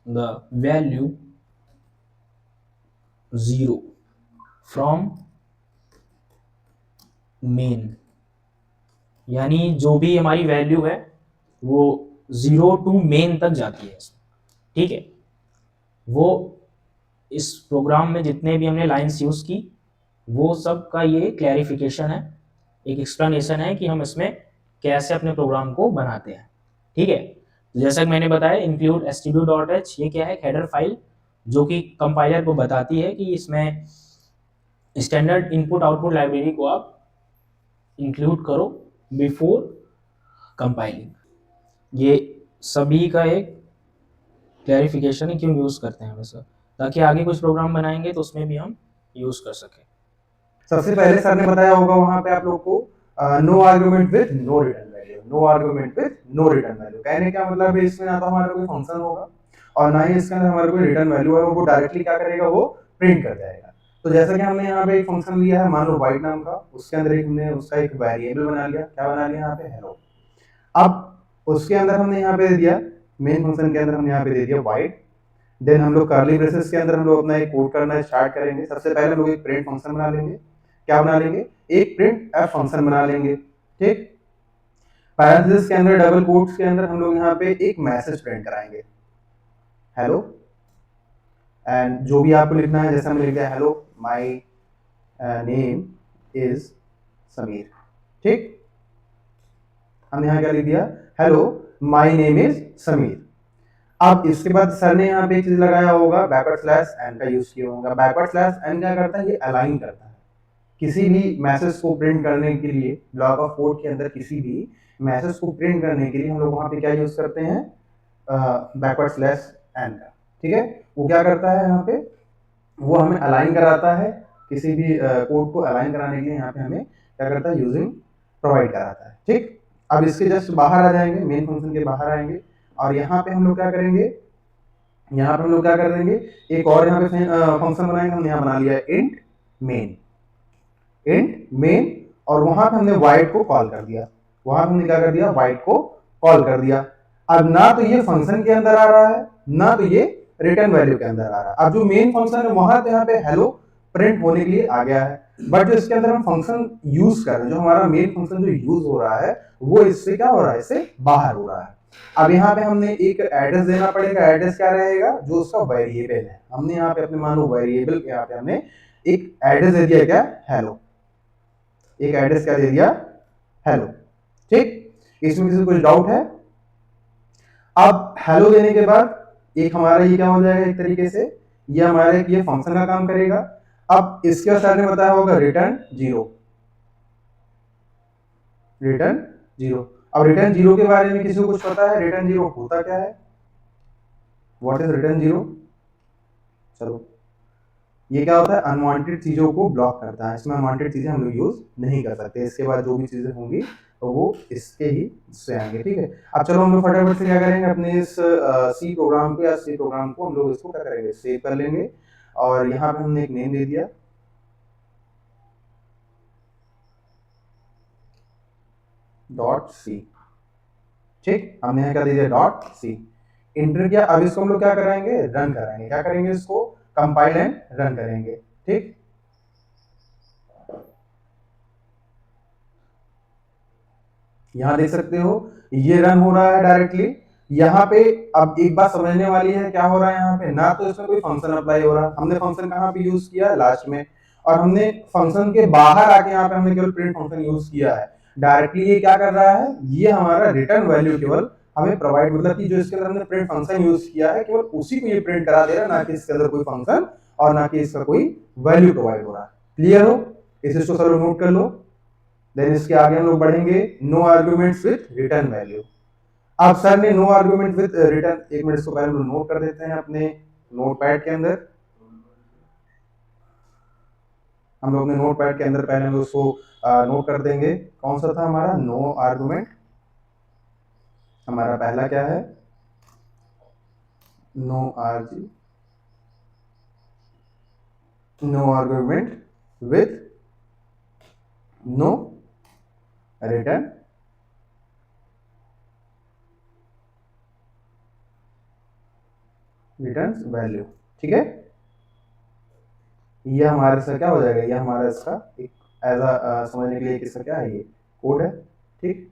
the value 0 from main, यानी जो भी हमारी वैल्यू है वो 0 टू मेन तक जाती है। ठीक है, वो इस प्रोग्राम में जितने भी हमने लाइंस यूज की वो सब का ये क्लैरिफिकेशन है, एक एक्सप्लेनेशन है कि हम इसमें कैसे अपने प्रोग्राम को बनाते हैं। ठीक है, जैसा कि मैंने बताया इंक्लूड stdio.h, ये क्या है, हेडर फाइल जो कि कंपाइलर को बताती है कि इसमें स्टैंडर्ड इनपुट आउटपुट लाइब्रेरी को आप इंक्लूड करो बिफोर कंपाइलिंग। ये सभी का एक क्लैरिफिकेशन है क्यों यूज करते हैं वैसा, ताकि आगे कुछ प्रोग्राम बनाएंगे तो उसमें भी हम यूज कर सकें। सबसे पहले सर ने बताया होगा वहां पे आप लोग को no argument with no return value, no argument with no return value कहने क्या मतलब है, इसमें ना तो हमारा कोई फंक्शन होगा और ना ही इसके अंदर हमारा कोई रिटर्न वैल्यू है, वो डायरेक्टली क्या करेगा, वो प्रिंट कर जाएगा। तो जैसा कि हमने यहाँ पे एक फंक्शन लिया है मान लो वाइड नाम का, उसके अंदर एक हमने उसका एक वेरिएबल बना लिया, क्या बना लिया यहाँ पे, हेलो। अब उसके अंदर हमने यहाँ पे दे दिया, मेन फंक्शन के अंदर हमने यहाँ पे दे दिया वाइड, देन हम लोग कर्ली ब्रेसेस के अंदर हम लोग अपना एक कोड करना स्टार्ट करेंगे। सबसे पहले हम लोग एक प्रिंट फंक्शन बना लेंगे, क्या बना लेंगे, एक प्रिंट एफ फंक्शन बना लेंगे। ठीक, पैरेंथेसिस के अंदर, डबल कोट्स के अंदर हम लोग यहाँ पे एक मैसेज प्रिंट कराएंगे, हेलो, एंड जो भी आपको लिखना है, जैसे हमने लिख दिया hello my name is Sameer, ठीक, हमने यहाँ क्या लिख दिया, hello my name is Sameer. अब इसके बाद सर ने यहाँ पे एक चीज लगाया होगा, बैकवर्ड स्लैश एन का यूज किया होगा। बैकवर्ड स्लैश एन क्या करता है, ये अलाइन करता है किसी भी मैसेज को प्रिंट करने के लिए, ब्लॉक ऑफ कोड के अंदर किसी भी मैसेज को प्रिंट करने के लिए हम लोग वहां पे क्या यूज करते हैं, बैकवर्ड स्लैश एन का, ठीक है। वो क्या करता है यहाँ पे, वो हमें अलाइन कराता है, किसी भी कोड को अलाइन कराने के लिए यहाँ पे हमें क्या करता है, यूजिंग प्रोवाइड कराता है, ठीक। अब इसके जस्ट बाहर आ जाएंगे, मेन फंक्शन के बाहर आएंगे, और यहाँ पे हम लोग क्या करेंगे, यहाँ पे हम लोग क्या कर देंगे, एक और यहाँ पे फंक्शन बनाएंगे, हमने यहाँ बना लिया है इंट मेन, इंट मेन, और वहां पे हमने वाइड को कॉल कर दिया, वहां पे हमने क्या कर दिया, वाइड को कॉल कर दिया। अब ना तो ये फंक्शन के अंदर आ रहा है, ना तो ये रिटर्न वैल्यू के अंदर आ रहा है। अब जो मेन फंक्शन है वहां तो यहाँ पे हेलो प्रिंट होने के लिए आ गया है, बट जो इसके अंदर हम फंक्शन यूज कर रहे हैं, जो हमारा मेन फंक्शन जो यूज हो रहा है, वो इससे क्या हो रहा है, इससे बाहर हो रहा है। अब यहाँ पे हमने एक एड्रेस देना पड़ेगा, एड्रेस क्या रहेगा, जो उसका वेरिएबल है, हमने यहाँ पे अपने मानो वेरिएबल के यहाँ पे हमने एक एड्रेस दे दिया, क्या, हेलो, एक एड्रेस क्या दे दिया, हेलो, ठीक। इसमें किसी को कुछ डाउट है? अब हेलो देने के बाद एक हमारा ये क्या हो जाएगा, एक तरीके से ये हमारे ये फंक्शन का काम करेगा। अब इसके बाद सर ने बताया होगा रिटर्न जीरो, रिटर्न जीरो। अब रिटर्न जीरो के बारे में किसी को कुछ पता है, रिटर्न जीरो होता क्या है, व्हाट इज रिटर्न जीरो? चलो, ये क्या होता है, अनवांटेड चीजों को ब्लॉक करता है, इसमें अनवांटेड चीजें हम लोग यूज नहीं कर सकते, इसके बाद जो भी चीजें होंगी तो वो इसके ही से आएंगे, ठीक है। अब चलो हम लोग फटाफट से क्या करेंगे, अपने इस सी प्रोग्राम को या सी प्रोग्राम को हम लोग इसको क्या करेंगे, सेव कर लेंगे, और यहाँ पे हमने एक नेम दे दिया, डॉट सी, ठीक, हमने यहाँ क्या दे दिया, डॉट सी, इंटर किया। अब इसको हम लोग क्या कराएंगे, रन कराएंगे, क्या करेंगे, इसको कंपाइल एंड रन करेंगे, ठीक। यहां देख सकते हो ये रन हो रहा है डायरेक्टली। यहाँ पे अब एक बात समझने वाली है, क्या हो रहा है यहाँ पे, ना तो इसमें कोई फंक्शन अप्लाई हो रहा, हमने फंक्शन कहाँ पे यूज किया है, लास्ट में, और हमने फंक्शन के बाहर आके यहाँ पे हमने केवल प्रिंट फंक्शन यूज किया है। डायरेक्टली ये क्या कर रहा है, ये हमारा रिटर्न वैल्यू केवल हमें प्रोवाइड, मतलब कि जो इसके अंदर हमने प्रिंट फंक्शन यूज किया है केवल उसी को ये प्रिंट करा दे रहा है, ना कि इसके अंदर कोई फंक्शन और ना कि इसका कोई वैल्यू प्रोवाइड हो रहा है। क्लियर हो, इसे सर नोट कर लो। देन इसके आगे हम लोग बढ़ेंगे, no arguments with return value. अब सर ने नो आर्ग्यूमेंट विथ रिटर्न, एक मिनट इसको पहले हम नोट कर देते हैं अपने नोटपैड के अंदर, हम लोग ने नोटपैड के अंदर पहले हम उसको नोट कर देंगे। कौन सा था हमारा, नो आर्गुमेंट, हमारा पहला क्या है, no arg, no argument with no return value, ठीक है। ये हमारे से क्या हो जाएगा, ये हमारा इसका एक एज अ समझने के लिए किसका क्या है, ये कोड है, ठीक,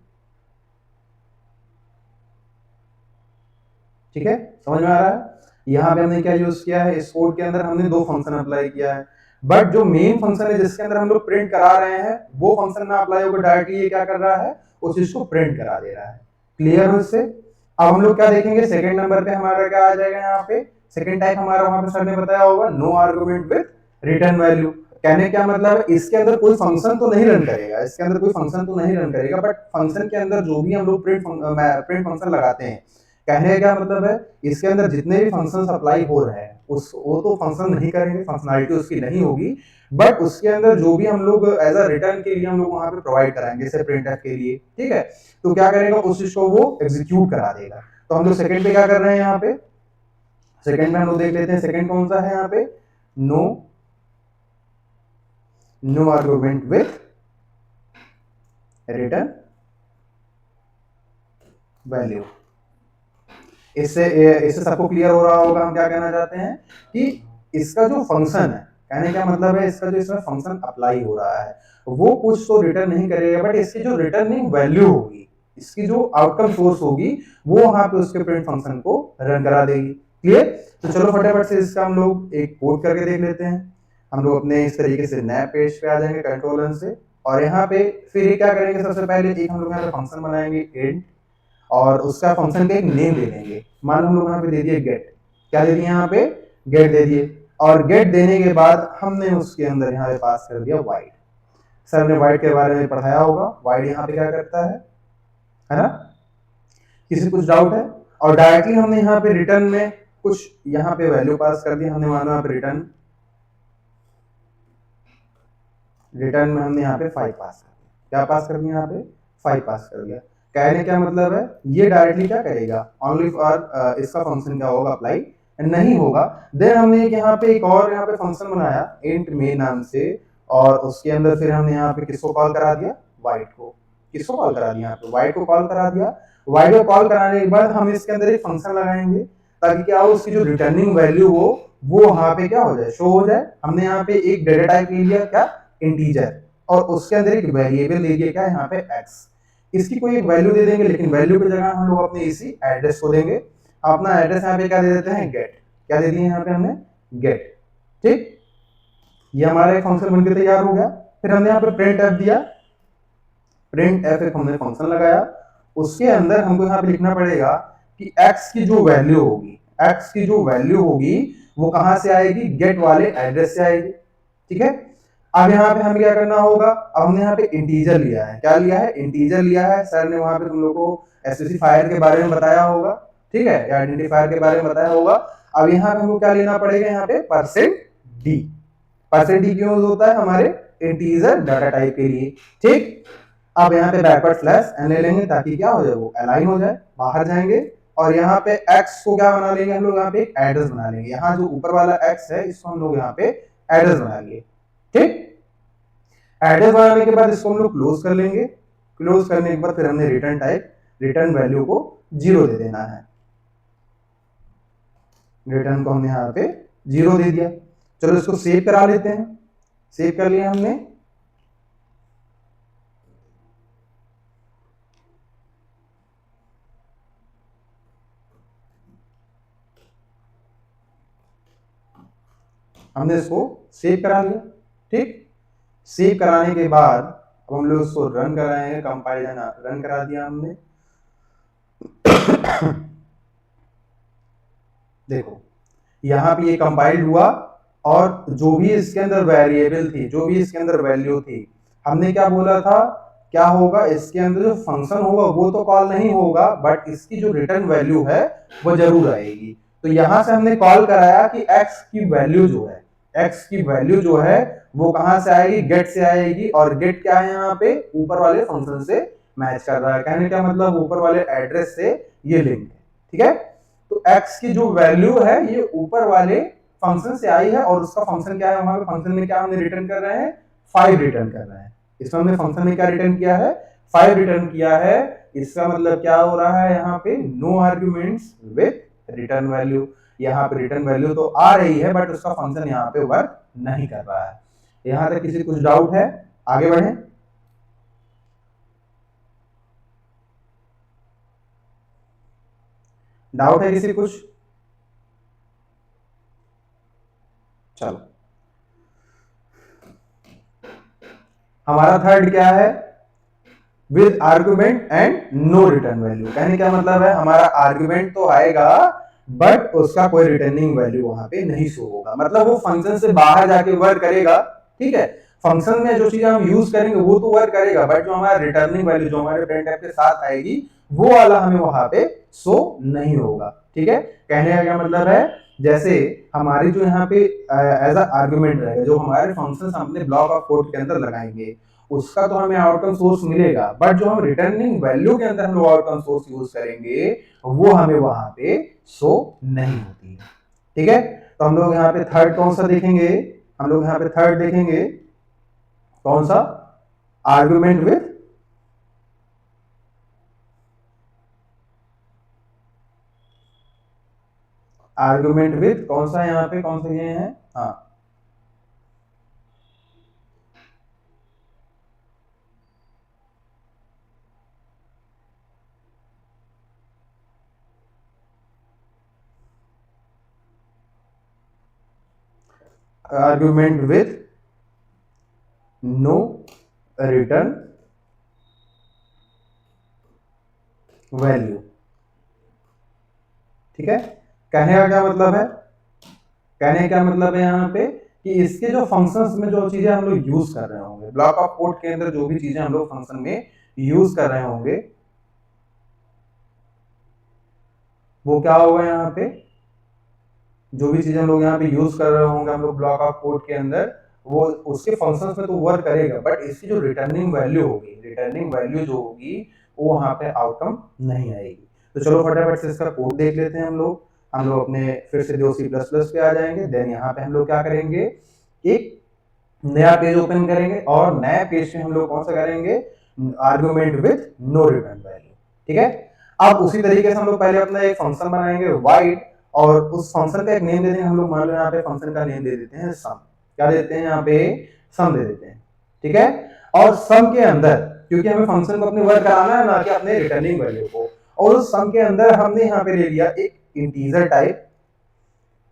ठीक है, समझ में आ रहा है। यहाँ पे हमने क्या यूज किया है, इस कोड के अंदर हमने दो फंक्शन अप्लाई किया है, बट जो मेन फंक्शन है जिसके अंदर हम लोग प्रिंट करा रहे हैं, वो फंक्शन ना अप्लाई होकर डायरेक्टली ये क्या कर रहा है, उस चीज को प्रिंट करा दे रहा है। क्लियर हो इससे? अब हम लोग क्या देखेंगे, सेकंड नंबर पे हमारा क्या आ जाएगा, यहाँ पे सेकंड टाइप हमारा वहां पे सर ने बताया होगा, no argument with return value. कहने क्या मतलब है, इसके अंदर कोई फंक्शन तो नहीं रन करेगा, इसके अंदर कोई फंक्शन तो नहीं रन करेगा, बट फंक्शन के अंदर जो भी हम लोग प्रिंट फंक्शन लगाते हैं, कहने का मतलब है इसके अंदर जितने भी फंक्शंस अप्लाई हो रहे हैं उस वो तो फंक्शन नहीं करेंगे, फंक्शनैलिटी उसकी नहीं होगी, बट उसके अंदर जो भी हम लोग एज अ रिटर्न के लिए हम लोग वहां पे प्रोवाइड कराएंगे, जैसे प्रिंटफ के लिए, ठीक है, तो क्या करेगा, उस चीज को वो एग्जीक्यूट करा देगा। तो हम लोग सेकंड पे क्या कर रहे हैं, यहाँ पे सेकंड में हम लोग देख लेते हैं, सेकंड कौन सा है, यहाँ पे no argument with return value. इससे इससे सबको क्लियर हो रहा होगा हम क्या कहना चाहते हैं, कि इसका जो फंक्शन है, कहने का मतलब है इसका जो इसमें फंक्शन अप्लाई हो रहा है वो कुछ तो रिटर्न नहीं करेगा, बट इसकी जो रिटर्निंग वैल्यू होगी इसकी जो आउटकम सोर्स होगी वो वहां पे उसके प्रिंट फंक्शन को रन करा देगी। क्लियर? तो चलो फटाफट से इसका हम लोग एक कोड करके देख लेते हैं। हम लोग अपने इस तरीके से नए पेज पे आ जाएंगे कंट्रोल से, और यहाँ पे फिर ये क्या करेंगे, सबसे पहले एक हम लोग यहाँ पे फंक्शन बनाएंगे इंट, और उसका फंक्शन का एक नेम दे देंगे। मान लो हम लोग यहाँ पे दे दिए गेट, क्या दे दिए यहाँ पे, गेट दे दिए। और गेट देने के बाद हमने उसके अंदर यहाँ पे पास कर दिया वाइड। सर ने वाइड के बारे में पढ़ाया होगा, वाइड यहाँ पे क्या करता है ना? किसी कुछ डाउट है? और डायरेक्टली हमने यहाँ पे रिटर्न में कुछ यहाँ पे वैल्यू पास कर दी। हमने माना यहाँ पे रिटर्न में हमने यहाँ पे 5 पास कर दिया। क्या पास कर दिया यहाँ पे? 5 पास कर दिया। कहने क्या मतलब है, ये डायरेक्टली क्या करेगा, ओनली फॉर इसका फंक्शन क्या होगा, अप्लाई नहीं होगा। देन हमने यहाँ पे एक और यहाँ पे फंक्शन बनाया इंट मेन नाम से, और उसके अंदर फिर हमने यहाँ पे किसको कॉल करा दिया, वाइड को। किसको कॉल करा दिया, यहाँ पे वाइड को कॉल करा दिया। वाइड को कॉल कराने के बाद हम इसके अंदर एक फंक्शन लगाएंगे, ताकि क्या हो, उसकी जो रिटर्निंग वैल्यू हो वो वहां पे क्या हो जाए, शो हो जाए। हमने यहाँ पे एक डेटा टाइप ले लिया, क्या, इंटीजर, और उसके अंदर एक वेरिएबल दे दिया, क्या, यहाँ पे एक्स। इसकी कोई एक वैल्यू दे देंगे, लेकिन वैल्यू की जगह हम लोग अपने इसी एड्रेस को देंगे। अपना एड्रेस यहाँ पे क्या दे देते हैं, गेट। क्या दे दिए यहाँ पे हमने, गेट। ठीक, ये हमारा एक फंक्शन बनकर तैयार हो गया। फिर हमने यहाँ पे प्रिंट एफ दिया, प्रिंट एफ एक हमने फंक्शन लगाया। उसके अंदर हमको यहाँ पे लिखना पड़ेगा कि x की जो वैल्यू होगी, x की जो वैल्यू होगी वो कहां से आएगी, गेट वाले एड्रेस से आएगी। ठीक है, अब यहाँ पे हमें क्या करना होगा, अब हमने यहाँ पे इंटीजर लिया है। क्या लिया है, इंटीजर लिया है। सर ने वहां पे तुम लोगों को स्पेसिफायर के बारे में बताया होगा, ठीक है, या आइडेंटिफायर के बारे में बताया होगा। अब यहाँ पे हमको क्या लेना पड़ेगा, यहाँ पे %d। %d क्यों यूज होता है, हमारे इंटीजर डाटा टाइप के लिए। ठीक, अब यहाँ पे बैकवर्ड स्लैश एन ले लेंगे, ताकि क्या हो जाए, वो अलाइन हो जाए, बाहर जाएंगे। और यहाँ पे x को क्या बना लेंगे हम लोग, यहाँ पे एक एड्रेस बना लेंगे। यहाँ जो ऊपर वाला x है, इसको हम लोग यहाँ पे एड्रेस बना लिए। ठीक, एड्रेस बनाने के बाद इसको हम लोग क्लोज कर लेंगे। क्लोज करने के बाद फिर हमने रिटर्न टाइप, रिटर्न वैल्यू को 0 दे देना है। रिटर्न को हमने यहाँ पे 0 दे दिया। चलो इसको सेव करा लेते हैं। सेव कर लिया हमने। हमने इसको सेव करा लिया। ठीक, सेव कराने के बाद अब हम लोग इसको रन कराएंगे, कंपाइल रन करा दिया हमने। देखो यहाँ पे ये कंपाइल्ड हुआ, और जो भी इसके अंदर वेरिएबल थी, जो भी इसके अंदर वैल्यू थी, हमने क्या बोला था, क्या होगा, इसके अंदर जो फंक्शन होगा वो तो कॉल नहीं होगा, बट इसकी जो रिटर्न वैल्यू है वो जरूर आएगी। तो यहां से हमने कॉल कराया कि x की वैल्यू जो है, x की वैल्यू जो है वो कहां से आएगी, गेट से आएगी। और गेट क्या है, यहाँ पे ऊपर वाले फंक्शन से मैच कर रहा है। कहने का मतलब ऊपर वाले एड्रेस से ये लिंक है। ठीक है, तो x की जो वैल्यू है ये ऊपर वाले फंक्शन से आई है, और उसका फंक्शन क्या है, वहां पे फंक्शन में क्या हमने रिटर्न कर रहे हैं, 5 रिटर्न कर रहे हैं। इसमें हमने फंक्शन में क्या रिटर्न किया है, 5 रिटर्न किया है। इसका मतलब क्या हो रहा है, यहाँ पे no arguments with return value. यहाँ पे रिटर्न वैल्यू तो आ रही है, बट उसका फंक्शन यहाँ पे वर्क नहीं कर रहा है। यहाँ तक किसी कुछ डाउट है, आगे बढ़े। डाउट है किसी कुछ? चलो, हमारा थर्ड क्या है, with argument and no return value. कहने का मतलब है हमारा आर्गुमेंट तो आएगा, बट उसका कोई रिटर्निंग वैल्यू वहां पे नहीं शो होगा। मतलब वो फंक्शन से बाहर जाके वर्क करेगा। ठीक है, फंक्शन में जो चीज हम यूज करेंगे वो तो वर्क करेगा, बट जो हमारा रिटर्निंग वैल्यू जो हमारे प्रिंटफ के साथ आएगी वो वाला हमें वहां पे शो नहीं होगा। ठीक है, कहने का क्या मतलब है, जैसे हमारी जो यहाँ पे एज अ आर्गुमेंट रहेगा, जो हमारे फंक्शन हमने ब्लॉक ऑफ कोड के अंदर लगाएंगे, उसका तो हमें आउटकम सोर्स मिलेगा, बट जो हम रिटर्निंग वैल्यू के अंदर हम लोग आउटकम सोर्स यूज करेंगे वो हमें वहां पे शो नहीं होती है। ठीक है, तो हम लोग यहाँ पे थर्ड कौन सा देखेंगे, हम लोग यहाँ पे थर्ड देखेंगे कौन सा, आर्गुमेंट विथ आर्गुमेंट विथ कौन सा, यहाँ पे कौन सा ये है, हाँ, argument with no return value. ठीक है, कहने का क्या मतलब है, कहने का क्या मतलब है यहाँ पे कि इसके जो फंक्शंस में जो चीजें हम लोग यूज कर रहे होंगे, ब्लॉक ऑफ कोड के अंदर जो भी चीजें हम लोग फंक्शन में यूज कर रहे होंगे, वो क्या होगा यहाँ पे, जो भी चीजें हम लोग यहाँ पे यूज कर रहे होंगे हम लोग ब्लॉक ऑफ कोड के अंदर, वो उसके फंक्शंस में तो वर्क करेगा, बट इसकी जो रिटर्निंग वैल्यू होगी, रिटर्निंग वैल्यू जो होगी वो वहां पे आउटकम नहीं आएगी। तो चलो फटाफट से इसका कोड देख लेते हैं हम लोग अपने फिर से जो C++ पे आ जाएंगे। देन यहाँ पे हम लोग क्या करेंगे, एक नया पेज ओपन करेंगे और नए पेज में हम लोग कौन सा करेंगे, argument with no return value. ठीक है, अब उसी तरीके से हम लोग पहले अपना एक फंक्शन बनाएंगे वाइड, और उस फंक्शन का एक नेम दे देंगे हम लोग, मान लो यहाँ पे फंक्शन का नेम दे देते हैं सम। क्या देते हैं यहाँ पे, सम दे देते हैं। ठीक है, और सम के अंदर, क्योंकि हमें फंक्शन को अपने वर्क कराना है ना कि अपने रिटर्निंग वैल्यू को, और उस सम के अंदर हमने यहाँ पे ले लिया एक इंटीजर टाइप,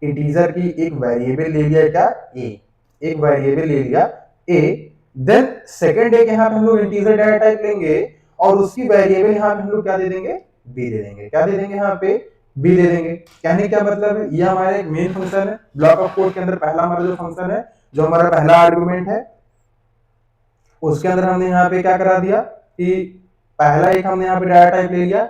इंटीजर की एक वेरिएबल ले लिया क्या, ए, एक वेरिएबल ले लिया ए। देन सेकंड एक यहाँ पे हम लोग इंटीजर डाटा टाइप लेंगे और उसकी वेरिएबल यहाँ पे हम लोग क्या दे देंगे, बी दे देंगे। क्या दे देंगे यहाँ पे, बी दे देंगे। कहने क्या मतलब है, ये हमारा एक मेन फंक्शन है ब्लॉक ऑफ कोड के अंदर, पहला हमारा जो फंक्शन है, जो हमारा पहला आर्गुमेंट है, उसके अंदर हमने यहाँ पे क्या करा दिया कि पहला एक हमने यहाँ पे डाटा टाइप ले लिया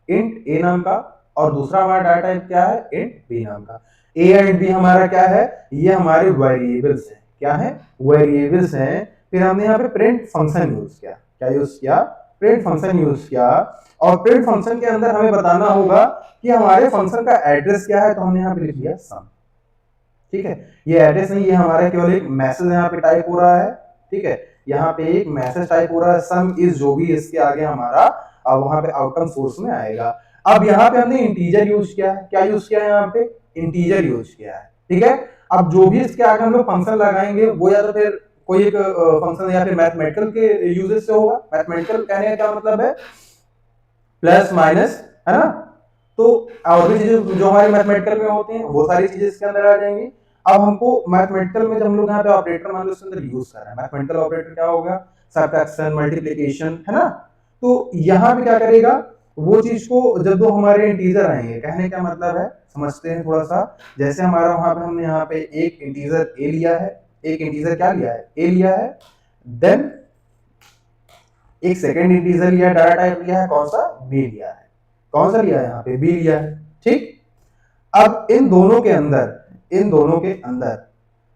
इंट ए नाम का, और दूसरा हमारा डाटा टाइप क्या है, इंट बी नाम का। ए एंड बी हमारा क्या है, ये हमारे वेरिएबल्स हैं। क्या है, वेरिएबल्स हैं। फिर हमने यहाँ पे प्रिंट फंक्शन यूज किया। क्या यूज किया, प्रिंट फंक्शन यूज किया, और प्रिंट फंक्शन के अंदर हमें बताना होगा कि हमारे फंक्शन का एड्रेस क्या है, तो हमने यहाँ पे लिख दिया सम। ठीक है, ये एड्रेस नहीं, ये हमारा केवल एक मैसेज यहाँ पे टाइप हो रहा है। ठीक है, यहाँ पे एक मैसेज टाइप हो रहा है, सम इज जो भी इसके आगे हमारा वहां पे आउटकम सोर्स में आएगा। अब यहाँ पे हमने इंटीजर यूज किया है। क्या यूज किया है, यहाँ पे इंटीजर यूज किया है। ठीक है, अब जो भी इसके आगे हम लोग फंक्शन लगाएंगे वो या तो फिर कोई एक फंक्शन या फिर मैथमेटिकल के यूजेस से होगा। मैथमेटिकल कहने का क्या मतलब है, प्लस माइनस, है ना। तो और भी चीजें जो हमारे मैथमेटिकल में होती हैं वो सारी चीजें इसके अंदर आ जाएंगी। अब हमको मैथमेटिकल में जब हम लोग यहाँ पे ऑपरेटर मान लो इसके अंदर यूज कर रहे हैं, मैथमेटिकल ऑपरेटर क्या होगा, सबट्रैक्शन, मल्टीप्लिकेशन, है ना। तो यहाँ पे क्या करेगा, वो चीज को जब दो हमारे इंटीजर आएंगे, कहने का मतलब है, समझते हैं थोड़ा सा। जैसे हमारा वहां पे हमने यहाँ पे एक इंटीजर ए लिया है, एक इंटीजर क्या लिया है, ए लिया है। देन एक सेकेंड इंटीजर लिया है, डाटा टाइप लिया है, कौन सा, बी लिया है। कौन सा लिया है, यहाँ पे बी लिया है। ठीक, अब इन दोनों के अंदर, इन दोनों के अंदर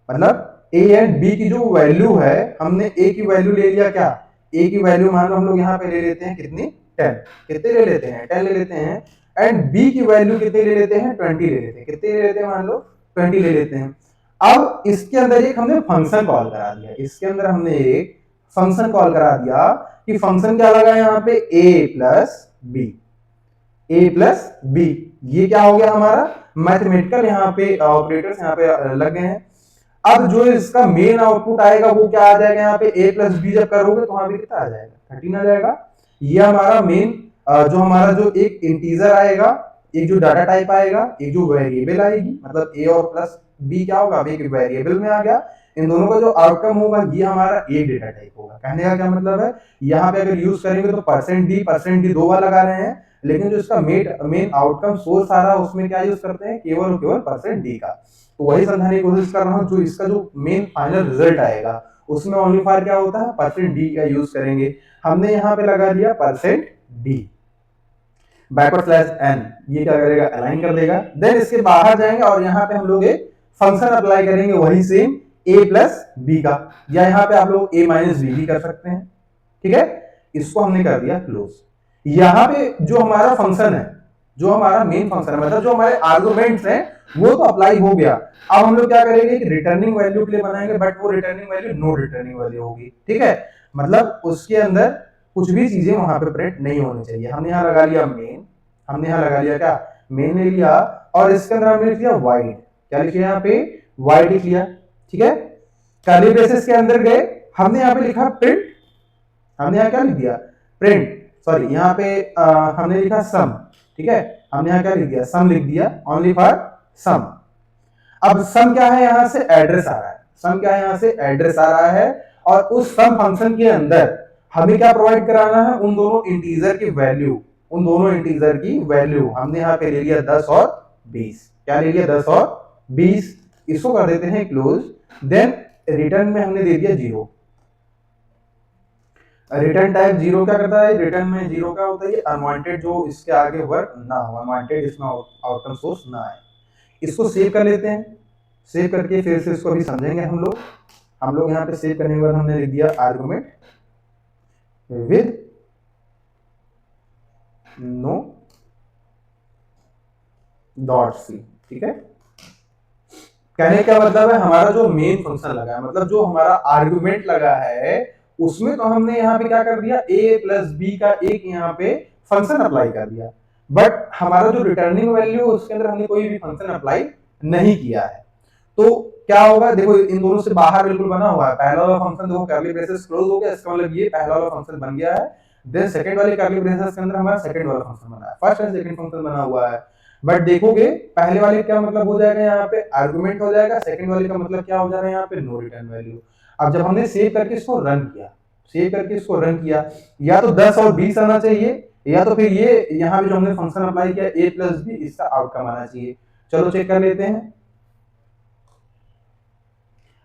मतलब ए एंड बी की जो वैल्यू है, हमने ए की वैल्यू ले लिया क्या, ए की वैल्यू मान लो हम लोग यहाँ पे ले लेते हैं कितनी, 10। कितने ले लेते हैं, 10 ले लेते हैं। एंड बी की वैल्यू कितने ले लेते हैं, 20 ले लेते हैं। कितने ले लेते हैं, मान लो 20 ले लेते हैं। अब इसके अंदर एक हमने फंक्शन कॉल करा दिया, इसके अंदर हमने एक फंक्शन कॉल करा दिया कि फंक्शन क्या लगा यहाँ पे, ए plus B, A plus B. ये क्या हो गया हमारा मैथमेटिकल यहाँ पे ऑपरेटर्स यहाँ पे लग गए हैं। अब जो इसका मेन आउटपुट आएगा वो क्या आ जाएगा, यहाँ पे ए प्लस बी जब करोगे तो वहां पे कितना आ जाएगा, 13 आ जाएगा। ये हमारा मेन जो हमारा जो एक इंटीजर आएगा, एक जो डाटा टाइप आएगा, एक जो वेरिएबल आएगी, मतलब ए और प्लस बी क्या होगा, एक वेरिएबल में आ गया। इन दोनों का जो आउटकम होगा ये हमारा एक डेटा टाइप होगा। कहने का क्या मतलब है, यहाँ पे अगर यूज करेंगे तो परसेंट डी 2 बार लगा रहे हैं, लेकिन जो इसका मेन आउटकम सोर्स आ रहा है उसमें क्या यूज करते हैं, केवल और केवल परसेंट डी का। तो वही समझाने की कोशिश कर रहा हूँ, जो इसका जो मेन फाइनल रिजल्ट आएगा उसमें ओनली फॉर क्या होता है, परसेंट डी का यूज करेंगे। हमने यहाँ पे लगा दिया percent D, backward slash N, ये क्या करेगा, अलाइन कर देगा। देन इसके बाहर जाएंगे और यहाँ पे हम लोग एक फंक्शन अप्लाई करेंगे, वही सेम ए प्लस बी का, या यहाँ पे आप लोग ए माइनस बी भी कर सकते हैं। ठीक है, इसको हमने कर दिया क्लोज। यहाँ पे जो हमारा फंक्शन है, जो हमारा मेन फंक्शन है, मतलब जो हमारे आर्गुमेंट्स हैं वो तो अप्लाई हो गया। अब हम लोग क्या करेंगे, एक रिटर्निंग वैल्यू के लिए बनाएंगे, बट वो returning value no returning value होगी। ठीक है, मतलब उसके अंदर कुछ भी चीजें वहां पे प्रिंट नहीं होनी चाहिए। हमने यहाँ लगा लिया मेन, हमने यहाँ लगा लिया क्या, मेन ले लिया, और इसके अंदर हमने लिख लिया वाइड। क्या लिखिए यहाँ पे, वाइड लिख लिया। ठीक है, कर्ली ब्रेसेस के अंदर गए, हमने यहाँ पे लिखा प्रिंट, हमने यहाँ क्या लिख दिया, प्रिंट, सॉरी यहाँ पे हमने लिखा सम। ठीक है, हमने यहाँ क्या लिख दिया, सम लिख दिया, ओनली फॉर सम। अब सम क्या है, यहाँ से एड्रेस आ रहा है, सम क्या है, यहाँ से एड्रेस आ रहा है, और उस सम फंक्शन के अंदर हमें क्या प्रोवाइड कराना है, उन दोनों इंटीजर की वैल्यू, उन दोनों इंटीजर की वैल्यू हमने यहाँ पे ले लिया 10 और 20, क्या ले लिया 10 और 20, इसको कर देते हैं क्लोज, देन रिटर्न में हमने दे दिया 0। रिटर्न टाइप 0 क्या करता है, रिटर्न में 0 क्या होता है, अनवांटेड जो इसके आगे वर्क ना हो, अनवांटेड इसमें आउटकम सोर्स ना आए। इसको सेव कर लेते हैं, सेव करके फिर से इसको भी समझेंगे हम लोग यहाँ पे सेव करने के बाद हमने लिख दिया argument with no dot C, ठीक है। कहने का मतलब है हमारा जो मेन फंक्शन लगा है, मतलब जो हमारा आर्गुमेंट लगा है, उसमें तो हमने यहाँ पे क्या कर दिया, a प्लस बी का एक यहाँ पे फंक्शन अप्लाई कर दिया, बट हमारा जो रिटर्निंग वैल्यू उसके अंदर हमने कोई भी फंक्शन अप्लाई नहीं किया है। तो क्या होगा, देखो इन दोनों से बाहर बिल्कुल बना हुआ है, पहला वाला फंक्शन देखो कर्ली ब्रेसेस क्लोज हो गया, इसका मतलब ये पहला वाला फंक्शन बन गया है, देन सेकंड वाले कर्ली ब्रेसेस के अंदर हमारा सेकंड वाला फंक्शन बना है, फर्स्ट एंड सेकंड फंक्शन बना हुआ है। बट देखोगे पहले वाले क्या मतलब हो जाएगा, यहाँ पे आर्गुमेंट हो जाएगा, सेकंड वाले का मतलब क्या हो जा रहा है, यहाँ पे नो रिटर्न वैल्यू। अब जब हमने सेव करके इसको रन किया, सेव करके इसको रन किया, या तो 10 और 20 आना चाहिए, या तो फिर ये यहाँ पे जो हमने फंक्शन अप्लाई किया a प्लस बी, इसका आउटकम आना चाहिए। चलो चेक कर लेते हैं,